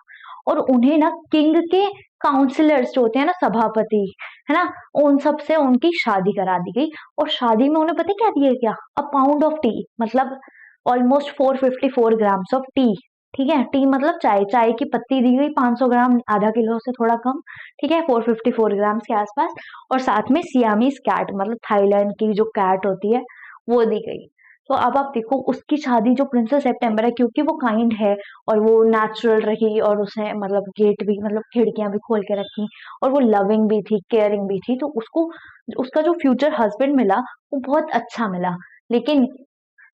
और उन्हें ना किंग के काउंसलर्स जो होते हैं ना, सभापति, है ना, उन सब से उनकी शादी करा दी गई। और शादी में उन्हें पता क्या दिया गया, अ पाउंड ऑफ टी, मतलब ऑलमोस्ट 454 ग्राम्स ऑफ टी। ठीक है, टी मतलब चाय, चाय की पत्ती दी गई 500 ग्राम, आधा किलो से थोड़ा कम, ठीक है, 454 ग्राम्स के आसपास। और साथ में सियामीज कैट, मतलब थाईलैंड की जो कैट होती है वो दी गई। तो अब आप देखो उसकी शादी, जो प्रिंसेस सेप्टेम्बर है, क्योंकि वो काइंड है और वो नेचुरल रही, और उसे मतलब गेट भी, मतलब खिड़कियां भी खोल के रखी, और वो लविंग भी थी, केयरिंग भी थी, तो उसको उसका जो फ्यूचर हस्बैंड मिला वो बहुत अच्छा मिला। लेकिन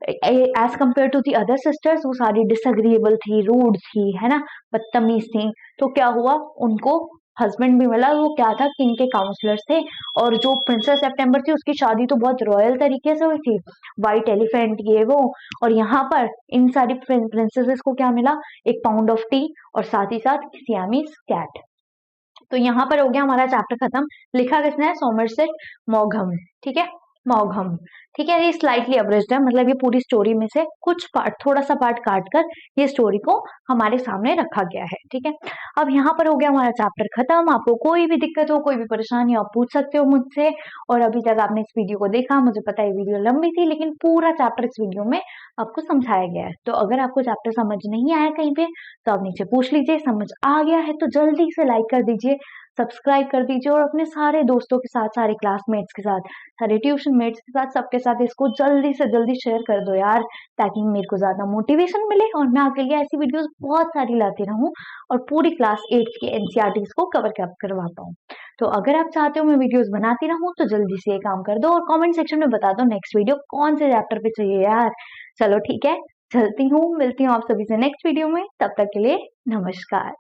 as compare to the other sisters वो सारी डिसएग्रीएबल थी, रूड थी, है ना, बदतमीज थी। तो क्या हुआ, उनको हस्बैंड भी मिला, वो क्या था, किंग के काउंसलर्स थे। और जो प्रिंसेस सेप्टेम्बर थी उसकी शादी तो बहुत रॉयल तरीके से हुई थी, व्हाइट एलिफेंट ये वो। और यहाँ पर इन सारी प्रिंसेसेस को क्या मिला, एक पाउंड ऑफ टी और साथ ही साथ सियामीज कैट। तो यहाँ पर हो गया हमारा चैप्टर खत्म। लिखा किसने है, सोमरसेट मॉघम, ठीक है, मॉघम, ठीक है। ये स्लाइटली अब्रिज्ड है, मतलब ये पूरी स्टोरी में से कुछ पार्ट, थोड़ा सा पार्ट काट कर ये स्टोरी को हमारे सामने रखा गया है, ठीक है। अब यहाँ पर हो गया हमारा चैप्टर खत्म। आपको कोई भी दिक्कत हो, कोई भी परेशानी हो, आप पूछ सकते हो मुझसे। और अभी तक आपने इस वीडियो को देखा, मुझे पता है वीडियो लंबी थी, लेकिन पूरा चैप्टर इस वीडियो में आपको समझाया गया है। तो अगर आपको चैप्टर समझ नहीं आया कहीं पे, तो आप नीचे पूछ लीजिए। समझ आ गया है तो जल्दी से लाइक कर दीजिए, सब्सक्राइब कर दीजिए, और अपने सारे दोस्तों के साथ, सारे क्लासमेट्स के साथ, सारे ट्यूशन मेट्स के साथ, सबके साथ इसको जल्दी से जल्दी शेयर कर दो यार, ताकि मेरे को ज्यादा मोटिवेशन मिले और मैं आपके लिए ऐसी वीडियोस बहुत सारी लाती रहूं और पूरी क्लास 8 की एनसीईआरटीज को कवर करवा पाऊं। तो अगर आप चाहते हो मैं वीडियोस बनाती रहूं तो जल्दी से ये काम कर दो, और कमेंट सेक्शन में बता दो नेक्स्ट वीडियो कौन से चैप्टर पे चाहिए यार। चलो ठीक है, चलती हूँ, मिलती हूँ आप सभी से नेक्स्ट वीडियो में। तब तक के लिए नमस्कार।